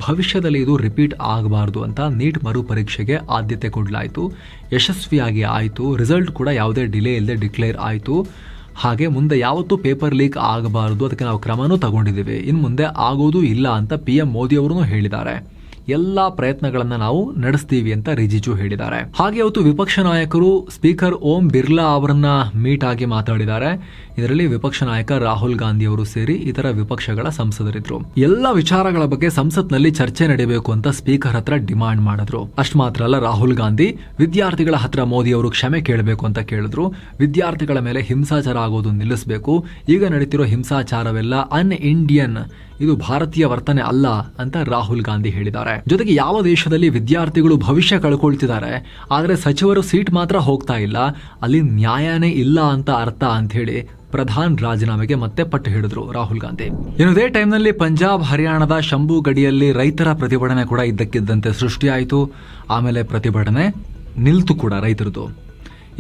ಭವಿಷ್ಯದಲ್ಲಿ ಇದು ರಿಪೀಟ್ ಆಗಬಾರ್ದು ಅಂತ ನೀಟ್ ಮರುಪರೀಕ್ಷೆಗೆ ಆದ್ಯತೆ ಕೊಡಲಾಯಿತು. ಯಶಸ್ವಿಯಾಗಿ ಆಯಿತು. ರಿಸಲ್ಟ್ ಕೂಡ ಯಾವುದೇ ಡಿಲೇ ಇಲ್ಲದೆ ಡಿಕ್ಲೇರ್ ಆಯಿತು. ಹಾಗೆ ಮುಂದೆ ಯಾವತ್ತೂ ಪೇಪರ್ ಲೀಕ್ ಆಗಬಾರದು, ಅದಕ್ಕೆ ನಾವು ಕ್ರಮನೂ ತಗೊಂಡಿದ್ದೀವಿ. ಇನ್ನು ಮುಂದೆ ಆಗೋದು ಇಲ್ಲ ಅಂತ PM ಮೋದಿ ಅವರು ಹೇಳಿದ್ದಾರೆ. ಎಲ್ಲಾ ಪ್ರಯತ್ನಗಳನ್ನ ನಾವು ನಡೆಸ್ತೀವಿ ಅಂತ ರಿಜಿಜು ಹೇಳಿದ್ದಾರೆ. ಹಾಗೆ ಇವತ್ತು ವಿಪಕ್ಷ ನಾಯಕರು ಸ್ಪೀಕರ್ ಓಂ ಬಿರ್ಲಾ ಅವರನ್ನ ಮೀಟ್ ಆಗಿ ಮಾತಾಡಿದ್ದಾರೆ. ಇದರಲ್ಲಿ ವಿಪಕ್ಷ ನಾಯಕ ರಾಹುಲ್ ಗಾಂಧಿ ಅವರು ಸೇರಿ ಇತರ ವಿಪಕ್ಷಗಳ ಸಂಸದರಿದ್ರು. ಎಲ್ಲ ವಿಚಾರಗಳ ಬಗ್ಗೆ ಸಂಸತ್ನಲ್ಲಿ ಚರ್ಚೆ ನಡೆಯಬೇಕು ಅಂತ ಸ್ಪೀಕರ್ ಹತ್ರ ಡಿಮಾಂಡ್ ಮಾಡಿದ್ರು. ಅಷ್ಟು ಮಾತ್ರ ಅಲ್ಲ, ರಾಹುಲ್ ಗಾಂಧಿ ವಿದ್ಯಾರ್ಥಿಗಳ ಹತ್ರ ಮೋದಿ ಅವರು ಕ್ಷಮೆ ಕೇಳಬೇಕು ಅಂತ ಕೇಳಿದ್ರು. ವಿದ್ಯಾರ್ಥಿಗಳ ಮೇಲೆ ಹಿಂಸಾಚಾರ ಆಗೋದು ನಿಲ್ಲಿಸಬೇಕು. ಈಗ ನಡೀತಿರೋ ಹಿಂಸಾಚಾರವೆಲ್ಲ ಇಂಡಿಯನ್, ಇದು ಭಾರತೀಯ ವರ್ತನೆ ಅಲ್ಲ ಅಂತ ರಾಹುಲ್ ಗಾಂಧಿ ಹೇಳಿದ್ದಾರೆ. ಜೊತೆಗೆ ಯಾವ ದೇಶದಲ್ಲಿ ವಿದ್ಯಾರ್ಥಿಗಳು ಭವಿಷ್ಯ ಕಳ್ಕೊಳ್ತಿದ್ದಾರೆ, ಆದರೆ ಸಚಿವರು ಸೀಟ್ ಮಾತ್ರ ಹೋಗ್ತಾ ಇಲ್ಲ, ಅಲ್ಲಿ ನ್ಯಾಯನೇ ಇಲ್ಲ ಅಂತ ಅರ್ಥ ಅಂತ ಹೇಳಿ ಪ್ರಧಾನ್ ರಾಜೀನಾಮೆಗೆ ಮತ್ತೆ ಪಟ್ಟು ಹಿಡಿದ್ರು ರಾಹುಲ್ ಗಾಂಧಿ. ಇನ್ನು ಇದೇ ಟೈಮ್ನಲ್ಲಿ ಪಂಜಾಬ್ ಹರಿಯಾಣದ ಶಂಭು ಗಡಿಯಲ್ಲಿ ರೈತರ ಪ್ರತಿಭಟನೆ ಕೂಡ ಇದ್ದಕ್ಕಿದ್ದಂತೆ ಸೃಷ್ಟಿಯಾಯಿತು. ಆಮೇಲೆ ಪ್ರತಿಭಟನೆ ನಿಲ್ತು ಕೂಡ ರೈತರದು.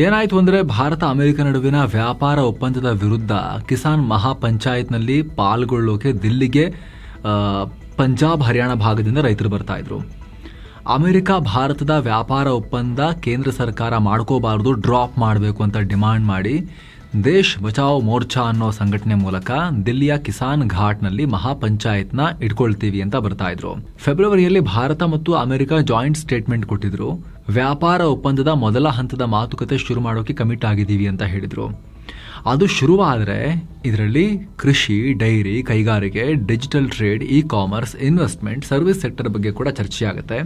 ಏನಾಯ್ತು ಅಂದ್ರೆ, ಭಾರತ ಅಮೆರಿಕ ನಡುವಿನ ವ್ಯಾಪಾರ ಒಪ್ಪಂದದ ವಿರುದ್ಧ ಕಿಸಾನ್ ಮಹಾ ಪಂಚಾಯತ್ನಲ್ಲಿ ಪಾಲ್ಗೊಳ್ಳೋಕೆ ದಿಲ್ಲಿಗೆ ಪಂಜಾಬ್ ಹರಿಯಾಣ ಭಾಗದಿಂದ ರೈತರು ಬರ್ತಾ ಇದ್ರು. ಅಮೆರಿಕ ಭಾರತದ ವ್ಯಾಪಾರ ಒಪ್ಪಂದ ಕೇಂದ್ರ ಸರ್ಕಾರ ಮಾಡ್ಕೋಬಾರದು, ಡ್ರಾಪ್ ಮಾಡಬೇಕು ಅಂತ ಡಿಮಾಂಡ್ ಮಾಡಿ ದೇಶ್ ಬಚಾವ್ ಮೋರ್ಚಾ ಅನ್ನೋ ಸಂಘಟನೆ ಮೂಲಕ ದಿಲ್ಲಿಯ ಕಿಸಾನ್ ಘಾಟ್ನಲ್ಲಿ ಮಹಾ ಪಂಚಾಯತ್ನ ಇಟ್ಕೊಳ್ತೀವಿ ಅಂತ ಬರ್ತಾ ಇದ್ರು. ಫೆಬ್ರವರಿಯಲ್ಲಿ ಭಾರತ ಮತ್ತು ಅಮೆರಿಕ ಜಾಯಿಂಟ್ ಸ್ಟೇಟ್ಮೆಂಟ್ ಕೊಟ್ಟಿದ್ರು. ವ್ಯಾಪಾರ ಒಪ್ಪಂದದ ಮೊದಲ ಹಂತದ ಮಾತುಕತೆ ಶುರು ಮಾಡೋಕೆ ಕಮಿಟ್ ಆಗಿದ್ದೀವಿ ಅಂತ ಹೇಳಿದ್ರು. ಅದು ಶುರುವಾದರೆ ಇದರಲ್ಲಿ ಕೃಷಿ, ಡೈರಿ, ಕೈಗಾರಿಕೆ, digital trade, e-commerce, investment, service sector ಬಗ್ಗೆ ಕೂಡ ಚರ್ಚೆಯಾಗುತ್ತೆ.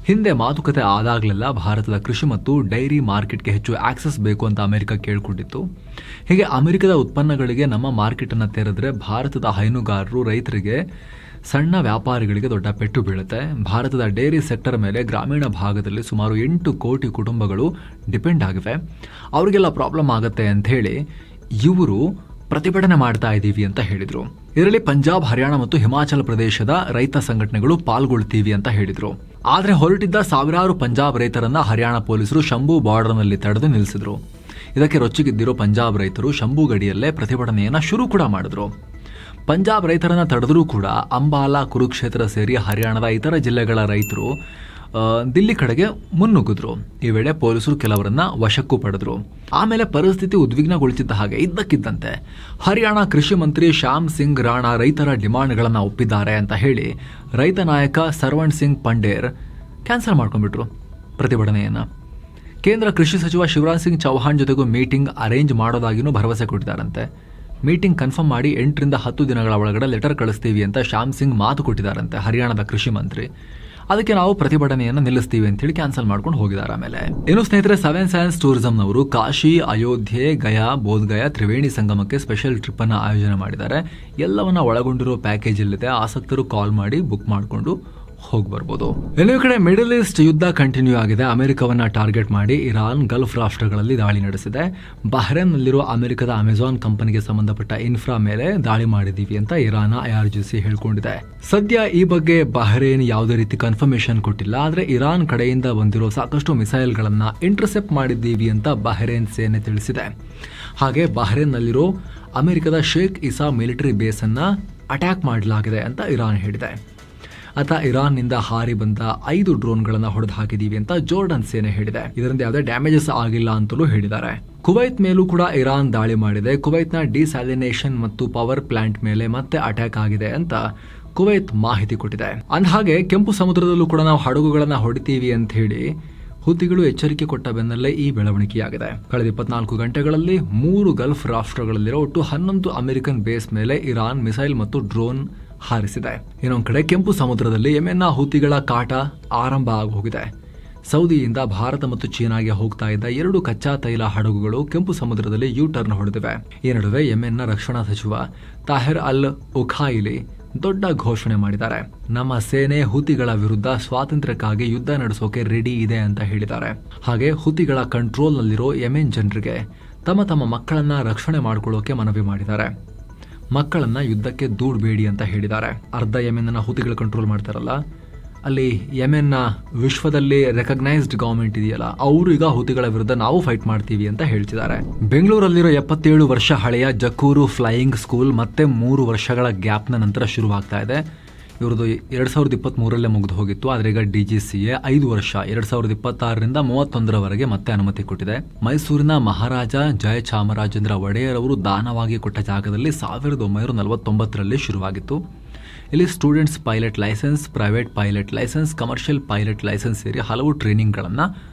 ಹಿಂದೆ ಮಾತುಕತೆ ಆದಾಗಲೆಲ್ಲ ಭಾರತದ ಕೃಷಿ ಮತ್ತು ಡೈರಿ ಮಾರ್ಕೆಟ್ಗೆ ಹೆಚ್ಚು ಆಕ್ಸೆಸ್ ಬೇಕು ಅಂತ ಅಮೆರಿಕ ಕೇಳ್ಕೊಂಡಿತ್ತು. ಹೀಗೆ ಅಮೆರಿಕದ ಉತ್ಪನ್ನಗಳಿಗೆ ನಮ್ಮ ಮಾರ್ಕೆಟ್ ಅನ್ನು ತೆರೆದ್ರೆ ಭಾರತದ ಹೈನುಗಾರರು, ರೈತರಿಗೆ, ಸಣ್ಣ ವ್ಯಾಪಾರಿಗಳಿಗೆ ದೊಡ್ಡ ಪೆಟ್ಟು ಬೀಳುತ್ತೆ. ಭಾರತದ ಡೈರಿ ಸೆಕ್ಟರ್ ಮೇಲೆ ಗ್ರಾಮೀಣ ಭಾಗದಲ್ಲಿ ಸುಮಾರು 8 ಕೋಟಿ ಕುಟುಂಬಗಳು ಡಿಪೆಂಡ್ ಆಗಿವೆ. ಅವರಿಗೆಲ್ಲ ಪ್ರಾಬ್ಲಮ್ ಆಗುತ್ತೆ ಅಂತ ಹೇಳಿ ಇವರು ಪ್ರತಿಭಟನೆ ಮಾಡ್ತಾ ಇದ್ದೀವಿ ಅಂತ ಹೇಳಿದ್ರು. ಇದರಲ್ಲಿ ಪಂಜಾಬ್, ಹರಿಯಾಣ ಮತ್ತು ಹಿಮಾಚಲ ಪ್ರದೇಶದ ರೈತ ಸಂಘಟನೆಗಳು ಪಾಲ್ಗೊಳ್ತೀವಿ ಅಂತ ಹೇಳಿದ್ರು. ಆದ್ರೆ ಹೊರಟಿದ್ದ ಸಾವಿರಾರು ಪಂಜಾಬ್ ರೈತರನ್ನ ಹರಿಯಾಣ ಪೊಲೀಸರು ಶಂಭು ಬಾರ್ಡರ್ನಲ್ಲಿ ತಡೆದು ನಿಲ್ಲಿಸಿದ್ರು. ಇದಕ್ಕೆ ರೊಚ್ಚಿಗಿದ್ದಿರೋ ಪಂಜಾಬ್ ರೈತರು ಶಂಭು ಗಡಿಯಲ್ಲೇ ಪ್ರತಿಭಟನೆಯನ್ನ ಶುರು ಕೂಡ ಮಾಡಿದ್ರು. ಪಂಜಾಬ್ ರೈತರನ್ನ ತಡೆದರೂ ಕೂಡ ಅಂಬಾಲಾ, ಕುರುಕ್ಷೇತ್ರ ಸೇರಿ ಹರಿಯಾಣದ ಇತರ ಜಿಲ್ಲೆಗಳ ರೈತರು ದಿಲ್ಲಿ ಕಡೆಗೆ ಮುನ್ನುಗ್ಗಿದ್ರು. ಈ ವೇಳೆ ಪೊಲೀಸರು ಕೆಲವರನ್ನ ವಶಕ್ಕೂ ಪಡೆದ್ರು. ಆಮೇಲೆ ಪರಿಸ್ಥಿತಿ ಉದ್ವಿಗ್ನಗೊಳಿಸಿದ್ದ ಹಾಗೆ ಇದ್ದಕ್ಕಿದ್ದಂತೆ ಹರಿಯಾಣ ಕೃಷಿ ಮಂತ್ರಿ ಶ್ಯಾಮ್ ಸಿಂಗ್ ರಾಣಾ ರೈತರ ಡಿಮಾಂಡ್ಗಳನ್ನ ಒಪ್ಪಿದ್ದಾರೆ ಅಂತ ಹೇಳಿ ರೈತ ನಾಯಕ ಸರ್ವಣ್ ಸಿಂಗ್ ಪಂಡೇರ್ ಕ್ಯಾನ್ಸಲ್ ಮಾಡ್ಕೊಂಡ್ಬಿಟ್ರು ಪ್ರತಿಭಟನೆಯನ್ನ. ಕೇಂದ್ರ ಕೃಷಿ ಸಚಿವ ಶಿವರಾಜ್ ಸಿಂಗ್ ಚೌಹಾಣ್ ಜೊತೆಗೂ ಮೀಟಿಂಗ್ ಅರೇಂಜ್ ಮಾಡೋದಾಗಿನೂ ಭರವಸೆ ಕೊಟ್ಟಿದ್ದಾರಂತೆ. ಮೀಟಿಂಗ್ ಕನ್ಫರ್ಮ್ ಮಾಡಿ 8 ರಿಂದ 10 ದಿನಗಳ ಒಳಗಡೆ ಲೆಟರ್ ಕಳಿಸ್ತೀವಿ ಅಂತ ಶ್ಯಾಮ್ ಸಿಂಗ್ ಮಾತು ಕೊಟ್ಟಿದ್ದಾರಂತೆ ಹರಿಯಾಣದ ಕೃಷಿ ಮಂತ್ರಿ. ಅದಕ್ಕೆ ನಾವು ಪ್ರತಿಭಟನೆಯನ್ನು ನಿಲ್ಲಿಸ್ತೀವಿ ಅಂತ ಹೇಳಿ ಕ್ಯಾನ್ಸಲ್ ಮಾಡ್ಕೊಂಡು ಹೋಗಿದ್ದಾರೆ. ಆಮೇಲೆ ಇನ್ನು ಸ್ನೇಹಿತರೆ, 7 ಸೈನ್ಸ್ ಟೂರಿಸಂನವರು ಕಾಶಿ, ಅಯೋಧ್ಯೆ, ಗಯಾ, ಬೋಧ್ಗಯಾ, ತ್ರಿವೇಣಿ ಸಂಗಮಕ್ಕೆ ಸ್ಪೆಷಲ್ ಟ್ರಿಪ್ ಅನ್ನು ಆಯೋಜನೆ ಮಾಡಿದ್ದಾರೆ. ಎಲ್ಲವನ್ನ ಒಳಗೊಂಡಿರೋ ಪ್ಯಾಕೇಜ್ ಇಲ್ಲಿದೆ. ಆಸಕ್ತರು ಕಾಲ್ ಮಾಡಿ ಬುಕ್ ಮಾಡಿಕೊಂಡು ಹೋಗಿ ಬರ್ಬೋದು. ಇನ್ನೊಂದು ಕಡೆ ಮಿಡಲ್ ಈಸ್ಟ್ ಯುದ್ಧ ಕಂಟಿನ್ಯೂ ಆಗಿದೆ. ಅಮೆರಿಕವನ್ನ ಟಾರ್ಗೆಟ್ ಮಾಡಿ ಇರಾನ್ ಗಲ್ಫ್ ರಾಷ್ಟ್ರಗಳಲ್ಲಿ ದಾಳಿ ನಡೆಸಿದೆ. ಬಹ್ರೇನ್ನಲ್ಲಿರುವ ಅಮೆರಿಕದ ಅಮೆಜಾನ್ ಕಂಪನಿಗೆ ಸಂಬಂಧಪಟ್ಟ ಇನ್ಫ್ರಾ ಮೇಲೆ ದಾಳಿ ಮಾಡಿದೀವಿ ಅಂತ ಇರಾನ್ IRGC ಹೇಳ್ಕೊಂಡಿದೆ. ಸದ್ಯ ಈ ಬಗ್ಗೆ ಬಹ್ರೇನ್ ಯಾವುದೇ ರೀತಿ ಕನ್ಫರ್ಮೇಶನ್ ಕೊಟ್ಟಿಲ್ಲ. ಆದ್ರೆ ಇರಾನ್ ಕಡೆಯಿಂದ ಬಂದಿರೋ ಸಾಕಷ್ಟು ಮಿಸೈಲ್ಗಳನ್ನ ಇಂಟರ್ಸೆಪ್ಟ್ ಮಾಡಿದ್ದೀವಿ ಅಂತ ಬಹ್ರೇನ್ ಸೇನೆ ತಿಳಿಸಿದೆ. ಹಾಗೆ ಬಹ್ರೇನ್ನಲ್ಲಿರೋ ಅಮೆರಿಕದ ಶೇಖ್ ಇಸಾ ಮಿಲಿಟರಿ ಬೇಸ್ ಅನ್ನ ಅಟ್ಯಾಕ್ ಮಾಡಲಾಗಿದೆ ಅಂತ ಇರಾನ್ ಹೇಳಿದೆ. ಆತ ಇರಾನ್ನಿಂದ ಹಾರಿ ಬಂದ 5 ಡ್ರೋನ್ಗಳನ್ನು ಹೊಡೆದು ಹಾಕಿದೀವಿ ಅಂತ ಜೋರ್ಡನ್ ಸೇನೆ ಹೇಳಿದೆ. ಇದರಿಂದ ಯಾವುದೇ ಡ್ಯಾಮೇಜಸ್ ಆಗಿಲ್ಲ ಅಂತಲೂ ಹೇಳಿದ್ದಾರೆ. ಕುವೈತ್ ಮೇಲೂ ಕೂಡ ಇರಾನ್ ದಾಳಿ ಮಾಡಿದೆ. ಕುವೈತ್ನ ಡಿಸ್ಯಾಲಿನೇಷನ್ ಮತ್ತು ಪವರ್ ಪ್ಲಾಂಟ್ ಮೇಲೆ ಮತ್ತೆ ಅಟ್ಯಾಕ್ ಆಗಿದೆ ಅಂತ ಕುವೈತ್ ಮಾಹಿತಿ ಕೊಟ್ಟಿದೆ. ಅಂದಹಾಗೆ ಕೆಂಪು ಸಮುದ್ರದಲ್ಲೂ ಕೂಡ ನಾವು ಹಡಗುಗಳನ್ನ ಹೊಡಿತೀವಿ ಅಂತ ಹೇಳಿ ಹುತಿಗಳು ಎಚ್ಚರಿಕೆ ಕೊಟ್ಟ ಬೆನ್ನಲ್ಲೇ ಈ ಬೆಳವಣಿಗೆಯಾಗಿದೆ. ಕಳೆದ 24 ಗಂಟೆಗಳಲ್ಲಿ 3 ಗಲ್ಫ್ ರಾಷ್ಟ್ರಗಳಲ್ಲಿರೋ ಒಟ್ಟು 11 ಅಮೆರಿಕನ್ ಬೇಸ್ ಮೇಲೆ ಇರಾನ್ ಮಿಸೈಲ್ ಮತ್ತು ಡ್ರೋನ್ ಹಾರಿಸಿದೆ. ಇನ್ನೊಂದು ಕಡೆ ಕೆಂಪು ಸಮುದ್ರದಲ್ಲಿ ಯೆಮೆನ್ನ ಹುತಿಗಳ ಕಾಟ ಆರಂಭ ಆಗೋಗಿದೆ. ಸೌದಿಯಿಂದ ಭಾರತ ಮತ್ತು ಚೀನಾಗೆ ಹೋಗ್ತಾ ಇದ್ದ 2 ಕಚ್ಚಾ ತೈಲ ಹಡಗುಗಳು ಕೆಂಪು ಸಮುದ್ರದಲ್ಲಿ ಯು ಟರ್ನ್ ಹೊಡೆದಿವೆ. ಈ ನಡುವೆ ಯೆಮೆನ್ನ ರಕ್ಷಣಾ ಸಚಿವ ತಾಹಿರ್ ಅಲ್ ಉಖಾಯಿಲಿ ದೊಡ್ಡ ಘೋಷಣೆ ಮಾಡಿದ್ದಾರೆ. ನಮ್ಮ ಸೇನೆ ಹುತಿಗಳ ವಿರುದ್ಧ ಸ್ವಾತಂತ್ರ್ಯಕ್ಕಾಗಿ ಯುದ್ಧ ನಡೆಸೋಕೆ ರೆಡಿ ಇದೆ ಅಂತ ಹೇಳಿದ್ದಾರೆ. ಹಾಗೆ ಹುತಿಗಳ ಕಂಟ್ರೋಲ್ನಲ್ಲಿರೋ ಯೆಮೆನ್ ಜನರಿಗೆ ತಮ್ಮ ಮಕ್ಕಳನ್ನ ರಕ್ಷಣೆ ಮಾಡ್ಕೊಳ್ಳೋಕೆ ಮನವಿ ಮಾಡಿದ್ದಾರೆ. ಮಕ್ಕಳನ್ನ ಯುದ್ಧಕ್ಕೆ ದೂಡಬೇಡಿ ಅಂತ ಹೇಳಿದ್ದಾರೆ. ಅರ್ಧ ಯೆಮೆನ್ನ ಹುತಿಗಳು ಕಂಟ್ರೋಲ್ ಮಾಡ್ತಾರಲ್ಲ, ಅಲ್ಲಿ ಯೆಮೆನ್ನ ವಿಶ್ವದಲ್ಲಿ ರೆಕಗ್ನೈಸ್ಡ್ ಗವರ್ಮೆಂಟ್ ಇದೆಯಲ್ಲ, ಅವರು ಈಗ ಹುತಿಗಳ ವಿರುದ್ಧ ನಾವು ಫೈಟ್ ಮಾಡ್ತೀವಿ ಅಂತ ಹೇಳ್ತಿದ್ದಾರೆ. ಬೆಂಗಳೂರಲ್ಲಿರೋ 77 ವರ್ಷ ಹಳೆಯ ಜಕ್ಕೂರು ಫ್ಲೈಯಿಂಗ್ ಸ್ಕೂಲ್ ಮತ್ತೆ 3 ವರ್ಷಗಳ ಗ್ಯಾಪ್ನ ನಂತರ ಶುರುವಾಗ್ತಾ ಇದೆ. ಇವ್ರದ್ದು 2023ರಲ್ಲೇ ಮುಗಿದು ಹೋಗಿತ್ತು. ಆದರೆ ಈಗ DGCA 5 ವರ್ಷ 2026ರಿಂದ 31ರವರೆಗೆ ಮತ್ತೆ ಅನುಮತಿ ಕೊಟ್ಟಿದೆ. ಮೈಸೂರಿನ ಮಹಾರಾಜ ಜಯಚಾಮರಾಜೇಂದ್ರ ಒಡೆಯರ್ ಅವರು ದಾನವಾಗಿ ಕೊಟ್ಟ ಜಾಗದಲ್ಲಿ 1949ರಲ್ಲಿ ಶುರುವಾಗಿತ್ತು. ಇಲ್ಲಿ students pilot licence, private pilot licence, commercial pilot licence ಸೇರಿ ಹಲವು ಟ್ರೈನಿಂಗ್ಗಳನ್ನು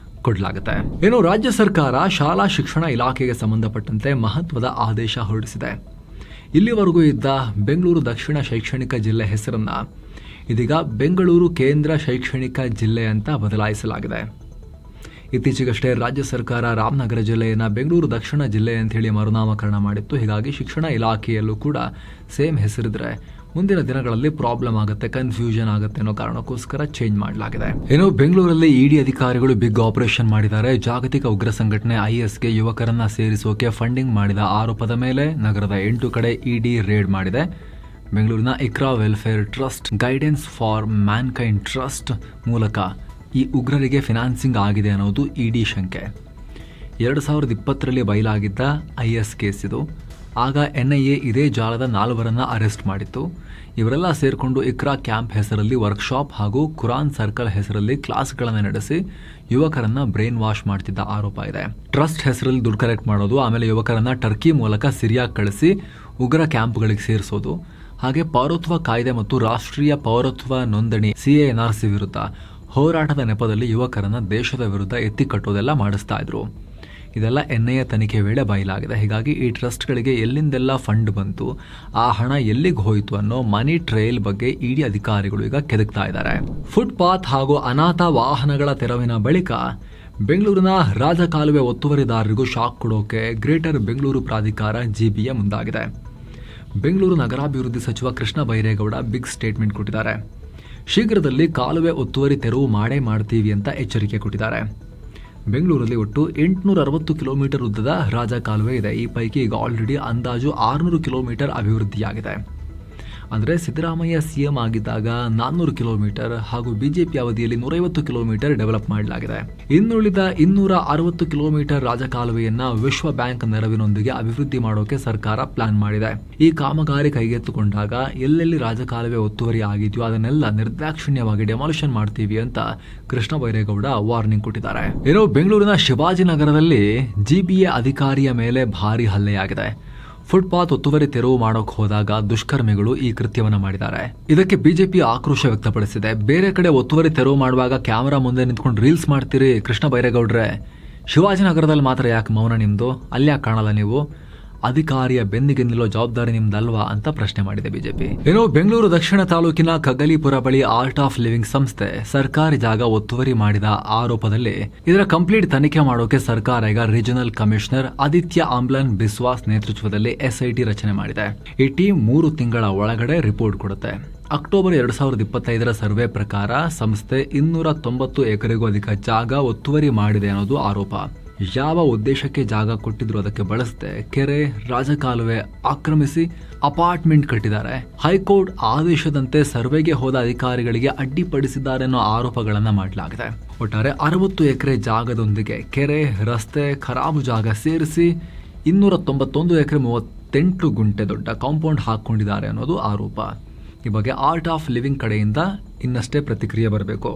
ಕೊಡಲಾಗುತ್ತೆ. ಇನ್ನು ರಾಜ್ಯ ಸರ್ಕಾರ ಶಾಲಾ ಶಿಕ್ಷಣ ಇಲಾಖೆಗೆ ಸಂಬಂಧಪಟ್ಟಂತೆ ಮಹತ್ವದ ಆದೇಶ ಹೊರಡಿಸಿದೆ. ಇಲ್ಲಿವರೆಗೂ ಇದ್ದ ಬೆಂಗಳೂರು ದಕ್ಷಿಣ ಶೈಕ್ಷಣಿಕ ಜಿಲ್ಲೆ ಹೆಸರನ್ನ ಇದೀಗ ಬೆಂಗಳೂರು ಕೇಂದ್ರ ಶೈಕ್ಷಣಿಕ ಜಿಲ್ಲೆ ಅಂತ ಬದಲಾಯಿಸಲಾಗಿದೆ. ಇತ್ತೀಚೆಗಷ್ಟೇ ರಾಜ್ಯ ಸರ್ಕಾರ ರಾಮನಗರ ಜಿಲ್ಲೆಯನ್ನ ಬೆಂಗಳೂರು ದಕ್ಷಿಣ ಜಿಲ್ಲೆ ಅಂತ ಹೇಳಿ ಮರುನಾಮಕರಣ ಮಾಡಿತ್ತು. ಹೀಗಾಗಿ ಶಿಕ್ಷಣ ಇಲಾಖೆಯಲ್ಲೂ ಕೂಡ ಸೇಮ್ ಹೆಸರಿದ್ರೆ ಮುಂದಿನ ದಿನಗಳಲ್ಲಿ ಪ್ರಾಬ್ಲಮ್ ಆಗುತ್ತೆ, ಕನ್ಫ್ಯೂಷನ್ ಆಗುತ್ತೆ ಅನ್ನೋ ಕಾರಣಕ್ಕೋಸ್ಕರ ಚೇಂಜ್ ಮಾಡಲಾಗಿದೆ. ಇನ್ನು ಬೆಂಗಳೂರಲ್ಲಿ ಇಡಿ ಅಧಿಕಾರಿಗಳು ಬಿಗ್ ಆಪರೇಷನ್ ಮಾಡಿದ್ದಾರೆ. ಜಾಗತಿಕ ಉಗ್ರ ಸಂಘಟನೆ ISಗೆ ಯುವಕರನ್ನ ಸೇರಿಸೋಕೆ ಫಂಡಿಂಗ್ ಮಾಡಿದ ಆರೋಪದ ಮೇಲೆ ನಗರದ 8 ಕಡೆ ಇಡಿ ರೇಡ್ ಮಾಡಿದೆ. ಬೆಂಗಳೂರಿನ Iqra welfare trust, guidance for Mankind trust ಮೂಲಕ ಈ ಉಗ್ರರಿಗೆ ಫಿನಾನ್ಸಿಂಗ್ ಆಗಿದೆ ಅನ್ನೋದು ಇಡಿ ಶಂಕೆ. 2020ರಲ್ಲಿ ಬಯಲಾಗಿದ್ದ IS ಕೇಸ್ ಇದು. ಆಗ NIA ಇದೇ ಜಾಲದ 4 ಅರೆಸ್ಟ್ ಮಾಡಿತ್ತು. ಇವರೆಲ್ಲ ಸೇರಿಕೊಂಡು ಇಕ್ರಾ ಕ್ಯಾಂಪ್ ಹೆಸರಲ್ಲಿ ವರ್ಕ್ಶಾಪ್ ಹಾಗೂ ಕುರಾನ್ ಸರ್ಕಲ್ ಹೆಸರಲ್ಲಿ ಕ್ಲಾಸ್ಗಳನ್ನು ನಡೆಸಿ ಯುವಕರನ್ನ ಬ್ರೈನ್ ವಾಶ್ ಮಾಡ್ತಿದ್ದ ಆರೋಪ ಇದೆ. ಟ್ರಸ್ಟ್ ಹೆಸರಲ್ಲಿ ದುಡ್ಡು ಕಲೆಕ್ಟ್ ಮಾಡೋದು, ಆಮೇಲೆ ಯುವಕರನ್ನ ಟರ್ಕಿ ಮೂಲಕ ಸಿರಿಯಾ ಕಳಿಸಿ ಉಗ್ರ ಕ್ಯಾಂಪ್ಗಳಿಗೆ ಸೇರಿಸೋದು, ಹಾಗೆ ಪೌರತ್ವ ಕಾಯ್ದೆ ಮತ್ತು ರಾಷ್ಟ್ರೀಯ ಪೌರತ್ವ ನೋಂದಣಿ CANRC ವಿರುದ್ಧ ಹೋರಾಟದ ನೆಪದಲ್ಲಿ ಯುವಕರನ್ನ ದೇಶದ ವಿರುದ್ಧ ಎತ್ತಿ ಕಟ್ಟೋದೆಲ್ಲ ಮಾಡಿಸ್ತಾ ಇದ್ರು. ಇದೆಲ್ಲ NIA ತನಿಖೆ ವೇಳೆ ಬಯಲಾಗಿದೆ. ಹೀಗಾಗಿ ಈ ಟ್ರಸ್ಟ್ಗಳಿಗೆ ಎಲ್ಲಿಂದೆಲ್ಲ ಫಂಡ್ ಬಂತು, ಆ ಹಣ ಎಲ್ಲಿಗೆ ಹೋಯಿತು ಅನ್ನೋ ಮನಿ ಟ್ರೈಲ್ ಬಗ್ಗೆ ಇಡಿ ಅಧಿಕಾರಿಗಳು ಈಗ ಕೆದಕ್ತಾ ಇದ್ದಾರೆ. ಫುಟ್ಪಾತ್ ಹಾಗೂ ಅನಾಥ ವಾಹನಗಳ ತೆರವಿನ ಬಳಿಕ ಬೆಂಗಳೂರಿನ ರಾಜಕಾಲುವೆ ಒತ್ತುವರಿದಾರರಿಗೂ ಶಾಕ್ ಕೊಡೋಕೆ ಗ್ರೇಟರ್ ಬೆಂಗಳೂರು ಪ್ರಾಧಿಕಾರ GBA ಮುಂದಾಗಿದೆ. ಬೆಂಗಳೂರು ನಗರಾಭಿವೃದ್ಧಿ ಸಚಿವ ಕೃಷ್ಣ ಬೈರೇಗೌಡ ಬಿಗ್ ಸ್ಟೇಟ್ಮೆಂಟ್ ಕೊಟ್ಟಿದ್ದಾರೆ. ಶೀಘ್ರದಲ್ಲಿ ಕಾಲುವೆ ಒತ್ತುವರಿ ತೆರವು ಮಾಡ್ತೀವಿ ಅಂತ ಎಚ್ಚರಿಕೆ ಕೊಟ್ಟಿದ್ದಾರೆ. ಬೆಂಗಳೂರಲ್ಲಿ ಒಟ್ಟು 860 ಕಿಲೋಮೀಟರ್ ಉದ್ದದ ರಾಜ ಕಾಲುವೆ ಇದೆ. ಈ ಪೈಕಿ ಈಗ ಆಲ್ರೆಡಿ ಅಂದಾಜು 600 ಕಿಲೋಮೀಟರ್ ಅಭಿವೃದ್ಧಿಯಾಗಿದೆ. ಅಂದರೆ ಸಿದ್ದರಾಮಯ್ಯ CM ಆಗಿದ್ದಾಗ 400 ಕಿಲೋಮೀಟರ್ ಹಾಗೂ BJP ಅವಧಿಯಲ್ಲಿ 150 ಕಿಲೋಮೀಟರ್ ಡೆವಲಪ್ ಮಾಡಲಾಗಿದೆ. ಇನ್ನುಳಿದ 260 ಕಿಲೋಮೀಟರ್ ರಾಜಕಾಲುವೆಯನ್ನ ವಿಶ್ವ ಬ್ಯಾಂಕ್ ನೆರವಿನೊಂದಿಗೆ ಅಭಿವೃದ್ಧಿ ಮಾಡೋಕೆ ಸರ್ಕಾರ ಪ್ಲಾನ್ ಮಾಡಿದೆ. ಈ ಕಾಮಗಾರಿ ಕೈಗೆತ್ತಿಕೊಂಡಾಗ ಎಲ್ಲೆಲ್ಲಿ ರಾಜಕಾಲುವೆ ಒತ್ತುವರಿ ಆಗಿದೆಯೋ ಅದನ್ನೆಲ್ಲ ನಿರ್ದಾಕ್ಷಿಣ್ಯವಾಗಿ ಡೆಮಾಲಿಷನ್ ಮಾಡ್ತೀವಿ ಅಂತ ಕೃಷ್ಣ ಬೈರೇಗೌಡ ವಾರ್ನಿಂಗ್ ಕೊಟ್ಟಿದ್ದಾರೆ. ಇನ್ನು ಬೆಂಗಳೂರಿನ ಶಿವಾಜಿನಗರದಲ್ಲಿ GBA ಅಧಿಕಾರಿಯ ಮೇಲೆ ಭಾರಿ ಹಲ್ಲೆಯಾಗಿದೆ. ಫುಟ್ಪಾತ್ ಒತ್ತುವರಿ ತೆರವು ಮಾಡೋಕೆ ಹೋದಾಗ ದುಷ್ಕರ್ಮಿಗಳು ಈ ಕೃತ್ಯವನ್ನ ಮಾಡಿದ್ದಾರೆ. ಇದಕ್ಕೆ ಬಿಜೆಪಿ ಆಕ್ರೋಶ ವ್ಯಕ್ತಪಡಿಸಿದೆ. ಬೇರೆ ಕಡೆ ಒತ್ತುವರಿ ತೆರವು ಮಾಡುವಾಗ ಕ್ಯಾಮೆರಾ ಮುಂದೆ ನಿಂತ್ಕೊಂಡು ರೀಲ್ಸ್ ಮಾಡ್ತೀರಿ ಕೃಷ್ಣ ಬೈರೇಗೌಡ್ರೆ, ಶಿವಾಜಿನಗರದಲ್ಲಿ ಮಾತ್ರ ಯಾಕೆ ಮೌನ ನಿಮ್ದು? ಅಲ್ಲಿ ಯಾಕೆ ಕಾಣಲ್ಲ ನೀವು? ಅಧಿಕಾರಿಯ ಬೆನ್ನಿಗೆ ನಿಲ್ಲೋ ಜವಾಬ್ದಾರಿ ನಿಮ್ದಲ್ವಾ ಅಂತ ಪ್ರಶ್ನೆ ಮಾಡಿದೆ ಬಿಜೆಪಿ. ಇನ್ನು ಬೆಂಗಳೂರು ದಕ್ಷಿಣ ತಾಲೂಕಿನ ಕಗ್ಗಲೀಪುರ ಬಳಿ ಆರ್ಟ್ ಆಫ್ ಲಿವಿಂಗ್ ಸಂಸ್ಥೆ ಸರ್ಕಾರಿ ಜಾಗ ಒತ್ತುವರಿ ಮಾಡಿದ ಆರೋಪದಲ್ಲಿ ಇದರ ಕಂಪ್ಲೀಟ್ ತನಿಖೆ ಮಾಡೋಕೆ ಸರ್ಕಾರ ಈಗ ರೀಜನಲ್ ಕಮಿಷನರ್ ಆದಿತ್ಯ ಆಮ್ಲನ್ ಬಿಸ್ವಾಸ್ ನೇತೃತ್ವದಲ್ಲಿ SIT ರಚನೆ ಮಾಡಿದೆ. ಈ ಟೀಮ್ 3 ತಿಂಗಳ ಒಳಗಡೆ ರಿಪೋರ್ಟ್ ಕೊಡುತ್ತೆ. ಅಕ್ಟೋಬರ್ 2025ರ ಸರ್ವೆ ಪ್ರಕಾರ ಸಂಸ್ಥೆ 290 ಎಕರೆಗೂ ಅಧಿಕ ಜಾಗ ಒತ್ತುವರಿ ಮಾಡಿದೆ ಅನ್ನೋದು ಆರೋಪ. ಯಾವ ಉದ್ದೇಶಕ್ಕೆ ಜಾಗ ಕೊಟ್ಟಿದ್ರು ಅದಕ್ಕೆ ಬಳಸದೆ ಕೆರೆ, ರಾಜಕಾಲುವೆ ಆಕ್ರಮಿಸಿ ಅಪಾರ್ಟ್ಮೆಂಟ್ ಕಟ್ಟಿದ್ದಾರೆ. ಹೈಕೋರ್ಟ್ ಆದೇಶದಂತೆ ಸರ್ವೆಗೆ ಹೋದ ಅಧಿಕಾರಿಗಳಿಗೆ ಅಡ್ಡಿಪಡಿಸಿದ್ದಾರೆ ಅನ್ನೋ ಆರೋಪಗಳನ್ನ ಮಾಡಲಾಗಿದೆ. ಒಟ್ಟಾರೆ 60 ಎಕರೆ ಜಾಗದೊಂದಿಗೆ ಕೆರೆ, ರಸ್ತೆ, ಖರಾಬು ಜಾಗ ಸೇರಿಸಿ 291 ಎಕರೆ 38 ಗುಂಟೆ ದೊಡ್ಡ ಕಾಂಪೌಂಡ್ ಹಾಕೊಂಡಿದ್ದಾರೆ ಅನ್ನೋದು ಆರೋಪ. ಈ ಬಗ್ಗೆ ಆರ್ಟ್ ಆಫ್ ಲಿವಿಂಗ್ ಕಡೆಯಿಂದ ಇನ್ನಷ್ಟೇ ಪ್ರತಿಕ್ರಿಯೆ ಬರಬೇಕು.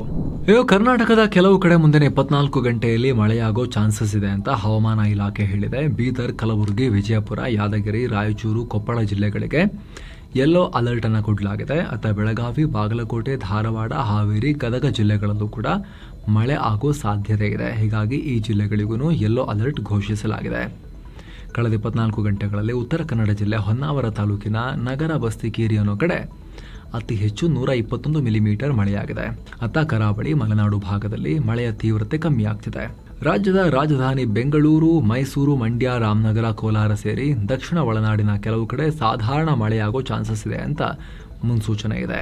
ಕರ್ನಾಟಕದ ಕೆಲವು ಕಡೆ ಮುಂದಿನ 24 ಗಂಟೆಯಲ್ಲಿ ಮಳೆಯಾಗೋ ಚಾನ್ಸಸ್ ಇದೆ ಅಂತ ಹವಾಮಾನ ಇಲಾಖೆ ಹೇಳಿದೆ. ಬೀದರ್, ಕಲಬುರಗಿ, ವಿಜಯಪುರ, ಯಾದಗಿರಿ, ರಾಯಚೂರು, ಕೊಪ್ಪಳ ಜಿಲ್ಲೆಗಳಿಗೆ ಯೆಲ್ಲೋ ಅಲರ್ಟ್ ಅನ್ನು ಕೊಡಲಾಗಿದೆ. ಬೆಳಗಾವಿ, ಬಾಗಲಕೋಟೆ, ಧಾರವಾಡ, ಹಾವೇರಿ, ಗದಗ ಜಿಲ್ಲೆಗಳಲ್ಲೂ ಕೂಡ ಮಳೆ ಆಗೋ ಸಾಧ್ಯತೆ ಇದೆ. ಹೀಗಾಗಿ ಈ ಜಿಲ್ಲೆಗಳಿಗೂ ಯೆಲ್ಲೋ ಅಲರ್ಟ್ ಘೋಷಿಸಲಾಗಿದೆ. ಕಳೆದ 24 ಗಂಟೆಗಳಲ್ಲಿ ಉತ್ತರ ಕನ್ನಡ ಜಿಲ್ಲೆ ಹೊನ್ನಾವರ ತಾಲೂಕಿನ ನಗರ ಬಸ್ತಿಕೇರಿ ಅನ್ನೋ ಕಡೆ ಅತಿ ಹೆಚ್ಚು 121 ಮಿಲಿಮೀಟರ್ ಮಳೆಯಾಗಿದೆ. ಕರಾವಳಿ, ಮಲೆನಾಡು ಭಾಗದಲ್ಲಿ ಮಳೆಯ ತೀವ್ರತೆ ಕಮ್ಮಿ ಆಗ್ತಿದೆ. ರಾಜ್ಯದ ರಾಜಧಾನಿ ಬೆಂಗಳೂರು, ಮೈಸೂರು, ಮಂಡ್ಯ, ರಾಮನಗರ, ಕೋಲಾರ ಸೇರಿ ದಕ್ಷಿಣ ಒಳನಾಡಿನ ಕೆಲವು ಕಡೆ ಸಾಧಾರಣ ಮಳೆಯಾಗೋ ಚಾನ್ಸಸ್ ಇದೆ ಅಂತ ಮುನ್ಸೂಚನೆ ಇದೆ.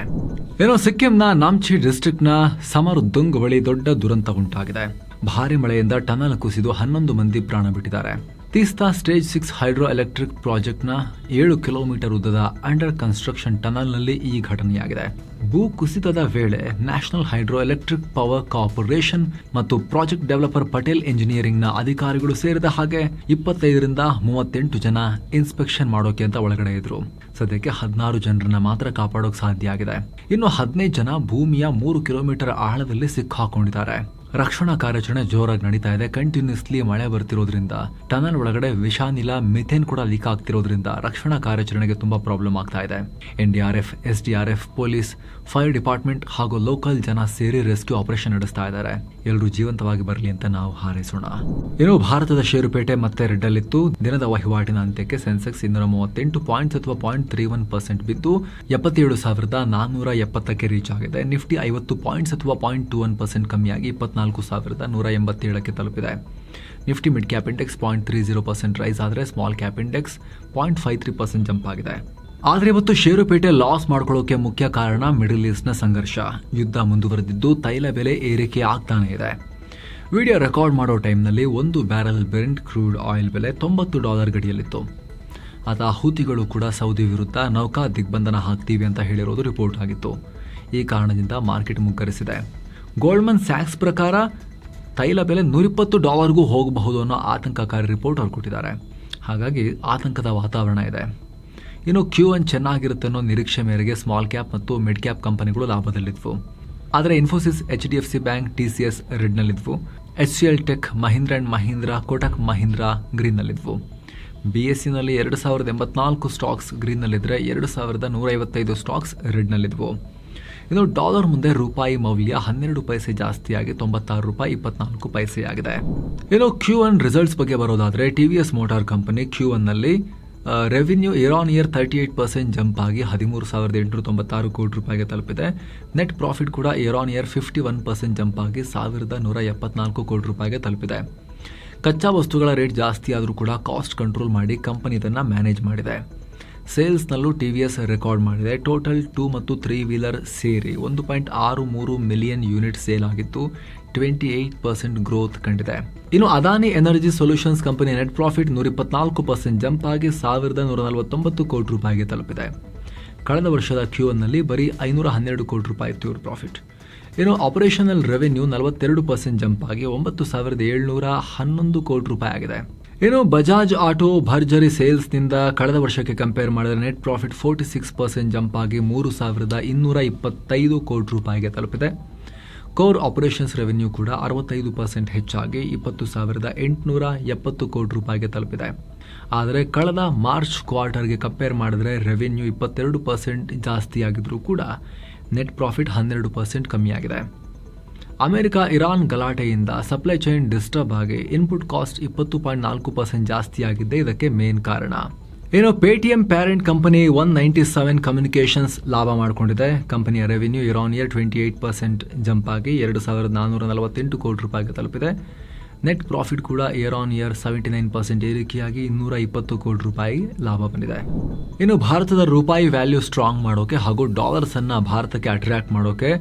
ಸಿಕ್ಕಿಂನ ನಾಮ್ಚಿ ಡಿಸ್ಟ್ರಿಕ್ಟ್ನ ಸಮರ್ದುಂಗ್ ಬಳಿ ದೊಡ್ಡ ದುರಂತ ಉಂಟಾಗಿದೆ. ಭಾರಿ ಮಳೆಯಿಂದ ಟನಲ್ ಕುಸಿದು 11 ಮಂದಿ ಪ್ರಾಣ ಬಿಟ್ಟಿದ್ದಾರೆ. ತೀಸ್ತಾ ಸ್ಟೇಜ್ 6 ಹೈಡ್ರೋ ಎಲೆಕ್ಟ್ರಿಕ್ ಪ್ರಾಜೆಕ್ಟ್ನ 7 ಕಿಲೋಮೀಟರ್ ಉದ್ದದ ಅಂಡರ್ ಕನ್ಸ್ಟ್ರಕ್ಷನ್ ಟನಲ್ನಲ್ಲಿ ಈ ಘಟನೆಯಾಗಿದೆ. ಭೂ ಕುಸಿತದ ವೇಳೆ national hydro electric power corporation ಮತ್ತು ಪ್ರಾಜೆಕ್ಟ್ ಡೆವಲಪರ್ ಪಟೇಲ್ ಇಂಜಿನಿಯರಿಂಗ್ನ ಅಧಿಕಾರಿಗಳು ಸೇರಿದ ಹಾಗೆ 25ರಿಂದ 38 ಜನ ಇನ್ಸ್ಪೆಕ್ಷನ್ ಮಾಡೋಕೆ ಅಂತ ಒಳಗಡೆ ಇದ್ರು. ಸದ್ಯಕ್ಕೆ 16 ಜನರನ್ನ ಮಾತ್ರ ಕಾಪಾಡೋಕೆ ಸಾಧ್ಯ ಆಗಿದೆ. ಇನ್ನು 15 ಜನ ಭೂಮಿಯ 3 ಕಿಲೋಮೀಟರ್ ಆಳದಲ್ಲಿ ಸಿಕ್ಕಾಕೊಂಡಿದ್ದಾರೆ. ರಕ್ಷಣಾ ಕಾರ್ಯಾಚರಣೆ ಜೋರಾಗಿ ನಡೀತಾ ಇದೆ. ಕಂಟಿನ್ಯೂಸ್ಲಿ ಮಳೆ ಬರ್ತಿರೋದ್ರಿಂದ ಟನಲ್ ಒಳಗಡೆ ವಿಷಾನಿಲ, ಮಿಥೇನ್ ಕೂಡ ಲೀಕ್ ಆಗ್ತಿರೋದ್ರಿಂದ ರಕ್ಷಣಾ ಕಾರ್ಯಾಚರಣೆಗೆ ತುಂಬಾ ಪ್ರಾಬ್ಲಮ್ ಆಗ್ತಾ ಇದೆ. NDRF, SDRF, police, fire department ಹಾಗೂ ಲೋಕಲ್ ಜನ ಸೇರಿ ರೆಸ್ಕ್ಯೂ ಆಪರೇಷನ್ ನಡೆಸ್ತಾ ಇದ್ದಾರೆ. ಎಲ್ಲರೂ ಜೀವಂತವಾಗಿ ಬರಲಿ ಅಂತ ನಾವು ಹಾರೈಸೋಣ. ಭಾರತದ ಷೇರುಪೇಟೆ ಮತ್ತೆ ರೆಡ್ ಅಲ್ಲಿತ್ತು. ದಿನದ ವಹಿವಾಟಿನ ಅಂತ್ಯಕ್ಕೆ ಸೆನ್ಸೆಕ್ಸ್ 238 ಪಾಯಿಂಟ್ಸ್ ಅಥವಾ 0.31% ಬಿದ್ದು 77,470ಕ್ಕೆ ರೀಚ್ ಆಗಿದೆ. ನಿಫ್ಟಿ 50 ಪಾಯಿಂಟ್ಸ್ ಅಥವಾ 0.21% ಕಮ್ಮಿಯಾಗಿ 24,187ಕ್ಕೆ ತಲುಪಿದೆ. Nifty mid cap index 0.30% rise ಆದರೆ ಸ್ಮಾಲ್ ಕ್ಯಾಪ್ ಇಂಡೆಕ್ಸ್ 0.53% ಜಂಪ್ ಆಗಿದೆ. ಆದರೆ ಇವತ್ತು ಷೇರುಪೇಟೆ ಲಾಸ್ ಮಾಡ್ಕೊಳ್ಳೋಕೆ ಮುಖ್ಯ ಕಾರಣ ಮಿಡಲ್ ಈಸ್ಟ್ನ ಸಂಘರ್ಷ. ಯುದ್ಧ ಮುಂದುವರೆದಿದ್ದು ತೈಲ ಬೆಲೆ ಏರಿಕೆ ಆಗ್ತಾನೆ ಇದೆ. ವಿಡಿಯೋ ರೆಕಾರ್ಡ್ ಮಾಡೋ ಟೈಮ್ನಲ್ಲಿ 1 ಬ್ಯಾರೆಲ್ ಬ್ರೆಂಟ್ ಕ್ರೂಡ್ ಆಯಿಲ್ ಬೆಲೆ $90 ಗಡಿಯಲ್ಲಿತ್ತು. ಹೂತಿಗಳು ಕೂಡ ಸೌದಿ ವಿರುದ್ಧ ನೌಕಾ ದಿಗ್ಬಂಧನ ಹಾಕ್ತೀವಿ ಅಂತ ಹೇಳಿರೋದು ರಿಪೋರ್ಟ್ ಆಗಿತ್ತು. ಈ ಕಾರಣದಿಂದ ಮಾರ್ಕೆಟ್ ಮುಗ್ಗರಿಸಿದೆ. ಗೋಲ್ಡ್ಮನ್ ಸ್ಯಾಕ್ಸ್ ಪ್ರಕಾರ ತೈಲ ಬೆಲೆ $120ಗೂ ಹೋಗಬಹುದು ಅನ್ನೋ ಆತಂಕಕಾರಿ ರಿಪೋರ್ಟ್ ಅವ್ರು ಕೊಟ್ಟಿದ್ದಾರೆ. ಹಾಗಾಗಿ ಆತಂಕದ ವಾತಾವರಣ ಇದೆ. ಇನ್ನು Q1 ಚೆನ್ನಾಗಿರುತ್ತೆ ಅನ್ನೋ ನಿರೀಕ್ಷೆ ಮೇರೆಗೆ ಸ್ಮಾಲ್ ಕ್ಯಾಪ್ ಮತ್ತು ಮಿಡ್ ಕ್ಯಾಪ್ ಕಂಪನಿಗಳು ಲಾಭದಲ್ಲಿದ್ವು. ಆದರೆ ಇನ್ಫೋಸಿಸ್, HDFC ಬ್ಯಾಂಕ್, TCS ರೆಡ್ನಲ್ಲಿದ್ವು. HCL tech, Mahindra and Mahindra, Kotak Mahindra ಗ್ರೀನ್ನಲ್ಲಿದ್ವು. BSEನಲ್ಲಿ 2084 ಸ್ಟಾಕ್ಸ್ ಗ್ರೀನ್ನಲ್ಲಿದ್ದರೆ 2155 ಸ್ಟಾಕ್ಸ್ ರೆಡ್ನಲ್ಲಿದ್ವು. ಇನ್ನು ಡಾಲರ್ ಮುಂದೆ ರೂಪಾಯಿ ಮೌಲ್ಯ 12 ಪೈಸೆ ಜಾಸ್ತಿಯಾಗಿ $96.24 ಆಗಿದೆ. ಇನ್ನು Q1 ರಿಸಲ್ಟ್ಸ್ ಬಗ್ಗೆ ಬರೋದಾದ್ರೆ TVS ಮೋಟಾರ್ ಕಂಪನಿ Q1ನಲ್ಲಿ revenue year on year 38% jump ಆಗಿ 13,896 ಕೋಟಿ ರೂಪಾಯಿಗೆ ತಲುಪಿದೆ. ನೆಟ್ ಪ್ರಾಫಿಟ್ ಕೂಡ ಇಯರ್ ಆನ್ ಇಯರ್ 51% ಜಂಪ್ ಆಗಿ 1,174 ಕೋಟಿ ರೂಪಾಯಿಗೆ ತಲುಪಿದೆ. ಕಚ್ಚಾ ವಸ್ತುಗಳ ರೇಟ್ ಜಾಸ್ತಿ ಆದರೂ ಕೂಡ ಕಾಸ್ಟ್ ಕಂಟ್ರೋಲ್ ಮಾಡಿ ಕಂಪನಿ ಇದನ್ನು ಮ್ಯಾನೇಜ್ ಮಾಡಿದೆ. ಸೇಲ್ಸ್ನಲ್ಲೂ TVS ರೆಕಾರ್ಡ್ ಮಾಡಿದೆ. ಟೋಟಲ್ 2 ಮತ್ತು 3 ವೀಲರ್ ಸೇರಿ 1.63 ಮಿಲಿಯನ್ ಯೂನಿಟ್ ಸೇಲ್ ಆಗಿತ್ತು. 28% ಗ್ರೋತ್ ಕಂಡಿದೆ. ಇನ್ನು Adani energy solutions company net profit 124% jump ಆಗಿ 1,149 ಕೋಟಿ ರೂಪಾಯಿಗೆ ತಲುಪಿದೆ. ಕಳೆದ ವರ್ಷದ Q1ನಲ್ಲಿ ಬರೀ 512 ಕೋಟಿ ರೂಪಾಯಿ ಇತ್ತು ಇವ್ರ ಪ್ರಾಫಿಟ್. ಇನ್ನು ಆಪರೇಷನಲ್ ರೆವೆನ್ಯೂ 42% ಜಂಪ್ ಆಗಿ 9,711 ಕೋಟಿ ರೂಪಾಯಿ ಆಗಿದೆ. ಇನ್ನು ಬಜಾಜ್ ಆಟೋ ಭರ್ಜರಿ ಸೇಲ್ಸ್ನಿಂದ ಕಳೆದ ವರ್ಷಕ್ಕೆ ಕಂಪೇರ್ ಮಾಡಿದರೆ ನೆಟ್ ಪ್ರಾಫಿಟ್ 46% ಜಂಪ್ ಆಗಿ 3,225 ಕೋಟಿ ರೂಪಾಯಿಗೆ ತಲುಪಿದೆ. ಕೋರ್ ಆಪರೇಷನ್ಸ್ ರೆವೆನ್ಯೂ ಕೂಡ 65% ಹೆಚ್ಚಾಗಿ 20,870 ಕೋಟಿ ರೂಪಾಯಿಗೆ ತಲುಪಿದೆ. ಆದರೆ ಕಳೆದ ಮಾರ್ಚ್ ಕ್ವಾರ್ಟರ್ಗೆ ಕಂಪೇರ್ ಮಾಡಿದರೆ ರೆವೆನ್ಯೂ 22% ಜಾಸ್ತಿ ಆಗಿದ್ರೂ ಕೂಡ ನೆಟ್ ಪ್ರಾಫಿಟ್ 12% ಕಮ್ಮಿಯಾಗಿದೆ. ಅಮೆರಿಕ ಇರಾನ್ ಗಲಾಟೆಯಿಂದ ಸಪ್ಲೈ ಚೈನ್ ಡಿಸ್ಟರ್ಬ್ ಆಗಿ ಇನ್ಪುಟ್ ಕಾಸ್ಟ್ 20.4% ಜಾಸ್ತಿ ಆಗಿದ್ದೆ ಇದಕ್ಕೆ ಮೇನ್ ಕಾರಣ. ಇನ್ನು ಪೇಟಿಎಂ ಪ್ಯಾರೆಂಟ್ ಕಂಪನಿ 197 ಕಮ್ಯುನಿಕೇಷನ್ಸ್ ಲಾಭ ಮಾಡಿಕೊಂಡಿದೆ. ಕಂಪನಿಯ revenue year on year 28% jump ಆಗಿ 2,448 ಕೋಟಿ ರೂಪಾಯಿಗೆ ತಲುಪಿದೆ. ನೆಟ್ ಪ್ರಾಫಿಟ್ ಕೂಡ ಇಯರ್ ಆನ್ ಇಯರ್ 79% ಏರಿಕೆಯಾಗಿ 220 ಕೋಟಿ ರೂಪಾಯಿ ಲಾಭ ಬಂದಿದೆ. ಇನ್ನು ಭಾರತದ ರೂಪಾಯಿ ವ್ಯಾಲ್ಯೂ ಸ್ಟ್ರಾಂಗ್ ಮಾಡೋಕೆ ಹಾಗೂ ಡಾಲರ್ಸ್ ಅನ್ನ ಭಾರತಕ್ಕೆ ಅಟ್ರಾಕ್ಟ್ ಮಾಡೋಕೆ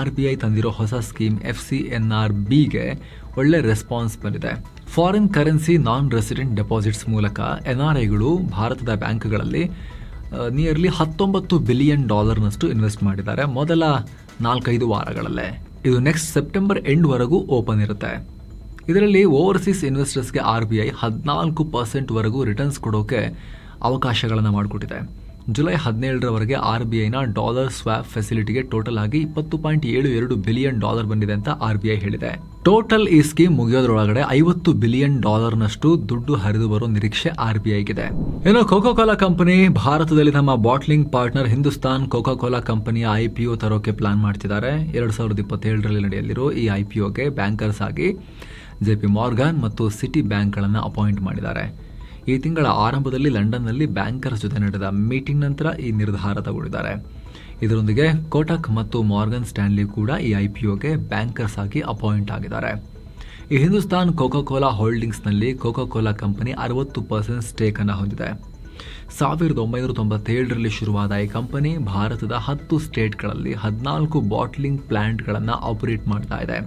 RBI ತಂದಿರೋ ಹೊಸ ಸ್ಕೀಮ್ FCNRBಗೆ ಒಳ್ಳೆ ರೆಸ್ಪಾನ್ಸ್ ಬಂದಿದೆ. ಫಾರಿನ್ ಕರೆನ್ಸಿ ನಾನ್ ರೆಸಿಡೆಂಟ್ ಡೆಪಾಸಿಟ್ಸ್ ಮೂಲಕ NRIಗಳು ಭಾರತದ ಬ್ಯಾಂಕ್ಗಳಲ್ಲಿ ನಿಯರ್ಲಿ $19 ಬಿಲಿಯನ್ ಇನ್ವೆಸ್ಟ್ ಮಾಡಿದ್ದಾರೆ ಮೊದಲ 4-5 ವಾರಗಳಲ್ಲೇ. ಇದು ನೆಕ್ಸ್ಟ್ ಸೆಪ್ಟೆಂಬರ್ ಎಂಡ್ವರೆಗೂ ಓಪನ್ ಇರುತ್ತೆ. ಇದರಲ್ಲಿ ಓವರ್ಸೀಸ್ ಇನ್ವೆಸ್ಟರ್ಸ್ಗೆ RBI 14% ವರೆಗೂ ರಿಟರ್ನ್ಸ್ ಕೊಡೋಕೆ ಅವಕಾಶಗಳನ್ನು ಮಾಡಿಕೊಟ್ಟಿದೆ. ಜುಲೈ 17ರವರೆಗೆ RBIನ ಡಾಲರ್ ಸ್ವಾಪ್ ಫೆಸಿಲಿಟಿಗೆ ಟೋಟಲ್ ಆಗಿ $20.72 ಬಿಲಿಯನ್ ಬಂದಿದೆ ಅಂತ RBI ಹೇಳಿದೆ. ಟೋಟಲ್ ಈ ಸ್ಕೀಮ್ ಮುಗಿಯೋದ್ರೊಳಗಡೆ $50 ಬಿಲಿಯನ್ ನಷ್ಟು ದುಡ್ಡು ಹರಿದು ಬರೋ ನಿರೀಕ್ಷೆ RBIಗಿದೆ. ಇನ್ನು ಕೋಕಾ ಕೋಲಾ ಕಂಪನಿ ಭಾರತದಲ್ಲಿ ತಮ್ಮ bottling partner Hindustan Coca Cola ಕಂಪನಿಯ IPO ತರೋಕೆ ಪ್ಲಾನ್ ಮಾಡ್ತಿದ್ದಾರೆ. 2027ರಲ್ಲಿ ನಡೆಯಲಿರೋ ಈ IPOಗೆ ಬ್ಯಾಂಕರ್ಸ್ ಆಗಿ JP ಮಾರ್ಗನ್ ಮತ್ತು ಸಿಟಿ ಬ್ಯಾಂಕ್ಗಳನ್ನು ಅಪಾಯಿಂಟ್ ಮಾಡಿದ್ದಾರೆ. ಈ ತಿಂಗಳ ಆರಂಭದಲ್ಲಿ ಲಂಡನ್ನಲ್ಲಿ ಬ್ಯಾಂಕರ್ಸ್ ಜೊತೆ ನಡೆದ ಮೀಟಿಂಗ್ ನಂತರ ಈ ನಿರ್ಧಾರ ತಗೊಂಡಿದ್ದಾರೆ. ಇದರೊಂದಿಗೆ ಕೋಟಕ್ ಮತ್ತು ಮಾರ್ಗನ್ ಸ್ಟ್ಯಾನ್ಲಿ ಕೂಡ ಈ IPOಗೆ ಬ್ಯಾಂಕರ್ಸ್ ಆಗಿ ಅಪಾಯಿಂಟ್ ಆಗಿದ್ದಾರೆ. ಈ ಹಿಂದೂಸ್ತಾನ್ ಕೋಕಾ ಕೋಲಾ ಹೋಲ್ಡಿಂಗ್ಸ್ನಲ್ಲಿ ಕೋಕಾ ಕೋಲಾ ಕಂಪನಿ 60% ಸ್ಟೇಕ್ ಅನ್ನು ಹೊಂದಿದೆ. 1997ರಲ್ಲಿ ಶುರುವಾದ ಈ ಕಂಪನಿ ಭಾರತದ 10 ಸ್ಟೇಟ್ಗಳಲ್ಲಿ 14 ಬಾಟ್ಲಿಂಗ್ ಪ್ಲಾಂಟ್ಗಳನ್ನು ಆಪರೇಟ್ ಮಾಡ್ತಾ ಇದೆ.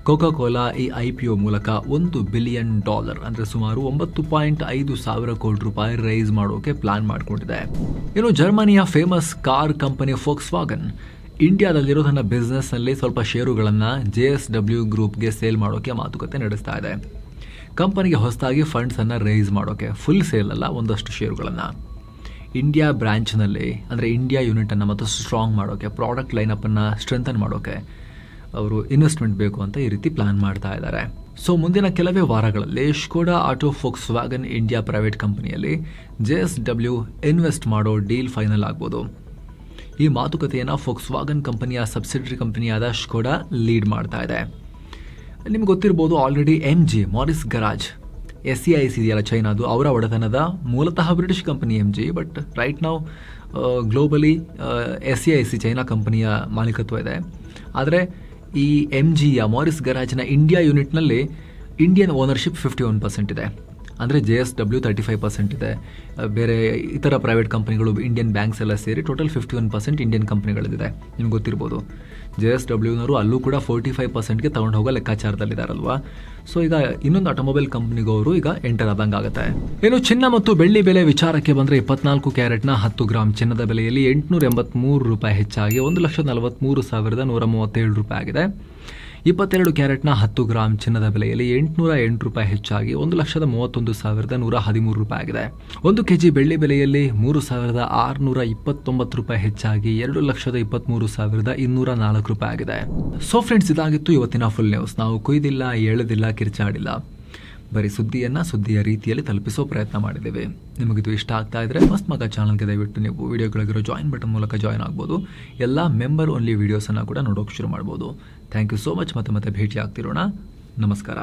ಕೋಕಾ ಕೋಲಾ ಈ IPO ಮೂಲಕ $1 ಬಿಲಿಯನ್ ಅಂದರೆ ಸುಮಾರು 9.5 ಸಾವಿರ ಕೋಟಿ ರೂಪಾಯಿ ರೈಸ್ ಮಾಡೋಕೆ ಪ್ಲಾನ್ ಮಾಡಿಕೊಂಡಿದೆ. ಇನ್ನು ಜರ್ಮನಿಯ ಫೇಮಸ್ ಕಾರ್ ಕಂಪನಿ ಫೋಕ್ಸ್ವಾಗನ್ ಇಂಡಿಯಾದಲ್ಲಿರೋ ತನ್ನ ಬಿಸ್ನೆಸ್ನಲ್ಲಿ ಸ್ವಲ್ಪ ಷೇರುಗಳನ್ನು JSW ಗ್ರೂಪ್ಗೆ ಸೇಲ್ ಮಾಡೋಕೆ ಮಾತುಕತೆ ನಡೆಸ್ತಾ ಇದೆ. ಕಂಪನಿಗೆ ಹೊಸದಾಗಿ ಫಂಡ್ಸ್ ಅನ್ನು ರೈಸ್ ಮಾಡೋಕೆ, ಫುಲ್ ಸೇಲ್ ಅಲ್ಲ, ಒಂದಷ್ಟು ಷೇರುಗಳನ್ನು ಇಂಡಿಯಾ ಬ್ರಾಂಚ್ನಲ್ಲಿ ಅಂದರೆ ಇಂಡಿಯಾ ಯೂನಿಟ್ ಅನ್ನು ಮತ್ತು ಸ್ಟ್ರಾಂಗ್ ಮಾಡೋಕೆ, ಪ್ರಾಡಕ್ಟ್ ಲೈನಪ್ ಅನ್ನು ಸ್ಟ್ರೆಂಥನ್ ಮಾಡೋಕೆ ಅವರು ಇನ್ವೆಸ್ಟ್ಮೆಂಟ್ ಬೇಕು ಅಂತ ಈ ರೀತಿ ಪ್ಲಾನ್ ಮಾಡ್ತಾ ಇದ್ದಾರೆ. ಸೊ ಮುಂದಿನ ಕೆಲವೇ ವಾರಗಳಲ್ಲಿ soda auto Volkswagen India private ಕಂಪನಿಯಲ್ಲಿ JSW ಇನ್ವೆಸ್ಟ್ ಮಾಡೋ ಡೀಲ್ ಫೈನಲ್ ಆಗ್ಬೋದು. ಈ ಮಾತುಕತೆಯನ್ನು ಫೋಕ್ಸ್ವ್ಯಾಗನ್ ಕಂಪನಿಯ ಸಬ್ಸಿಡರಿ ಕಂಪನಿಯಾದ ಶೋಡಾ ಲೀಡ್ ಮಾಡ್ತಾ ಇದೆ. ನಿಮ್ಗೆ ಗೊತ್ತಿರ್ಬೋದು, ಆಲ್ರೆಡಿ MG ಮಾರಿಸ್ ಗರಾಜ್ SCIC ಇದೆಯಲ್ಲ ಚೈನಾದು, ಅವರ ಒಡೆತನದ ಮೂಲತಃ British company MG, but right ನಾವು ಗ್ಲೋಬಲಿ SCIC ಚೈನಾ ಕಂಪನಿಯ ಮಾಲೀಕತ್ವ ಇದೆ. ಆದರೆ ಈ MGಯ ಮಾರಿಸ್ ಗರಾಜ್ನ ಇಂಡಿಯಾ ಯೂನಿಟ್ನಲ್ಲಿ ಇಂಡಿಯನ್ ಓನರ್ಶಿಪ್ 51% ಇದೆ. ಅಂದರೆ JSW 35% ಇದೆ. ಬೇರೆ ಇತರ ಪ್ರೈವೇಟ್ ಕಂಪನಿಗಳು, ಇಂಡಿಯನ್ ಬ್ಯಾಂಕ್ಸ್ ಎಲ್ಲ ಸೇರಿ ಟೋಟಲ್ 51% ಇಂಡಿಯನ್ ಕಂಪನಿಗಳಿದೆ. ನಿಮ್ಗೆ ಗೊತ್ತಿರ್ಬೋದು, JSWನವರು ಅಲ್ಲೂ ಕೂಡ 45%ಗೆ ತಗೊಂಡು ಹೋಗೋ ಲೆಕ್ಕಾಚಾರದಲ್ಲಿದ್ದಾರಲ್ವಾ. ಸೊ ಈಗ ಇನ್ನೊಂದು ಆಟೋಮೊಬೈಲ್ ಕಂಪನಿಗೂ ಅವರು ಈಗ ಎಂಟರ್ ಆದಂಗೆ ಆಗುತ್ತೆ. ಇನ್ನು ಚಿನ್ನ ಮತ್ತು ಬೆಳ್ಳಿ ಬೆಲೆ ವಿಚಾರಕ್ಕೆ ಬಂದರೆ 24 ಕ್ಯಾರೆಟ್ನ 10 ಗ್ರಾಮ್ ಚಿನ್ನದ ಬೆಲೆಯಲ್ಲಿ $883 ಹೆಚ್ಚಾಗಿ $1,43,137 ರೂಪಾಯಿ ಆಗಿದೆ. 22 ಕ್ಯಾರೆಟ್ನ 10 ಗ್ರಾಮ್ ಚಿನ್ನದ ಬೆಲೆಯಲ್ಲಿ $808 ಹೆಚ್ಚಾಗಿ $1,31,113 ರೂಪಾಯಿ ಆಗಿದೆ. 1 ಕೆಜಿ ಬೆಳ್ಳಿ ಬೆಲೆಯಲ್ಲಿ $3,629 ಹೆಚ್ಚಾಗಿ $2,23,204 ರೂಪಾಯಿ ಆಗಿದೆ. ಸೊ ಫ್ರೆಂಡ್ಸ್, ಇದಾಗಿತ್ತು ಇವತ್ತಿನ ಫುಲ್ ನ್ಯೂಸ್. ನಾವು ಕೊಯ್ದಿಲ್ಲ, ಎಳೆದಿಲ್ಲ, ಕಿರ್ಚಾಡಿಲ್ಲ, ಬರೀ ಸುದ್ದಿಯ ರೀತಿಯಲ್ಲಿ ತಲುಪಿಸೋ ಪ್ರಯತ್ನ ಮಾಡಿದ್ದೇವೆ. ನಿಮಗಿದು ಇಷ್ಟ ಆಗ್ತಾ ಇದ್ರೆ ಮಸ್ತ್ ಮಗ ಚಾನಲ್ಗೆ ದಯವಿಟ್ಟು ನೀವು ವಿಡಿಯೋಗಳಿಗಿರೋ ಜಾಯಿನ್ ಬಟನ್ ಮೂಲಕ ಜಾಯಿನ್ ಆಗ್ಬೋದು. ಎಲ್ಲ ಮೆಂಬರ್ ಓನ್ಲಿ ವಿಡಿಯೋಸನ್ನು ಕೂಡ ನೋಡೋಕೆ ಶುರು ಮಾಡ್ಬೋದು. Thank you so much. ಮತ್ತೆ ಭೇಟಿ ಆಗ್ತಿರೋಣ. ನಮಸ್ಕಾರ.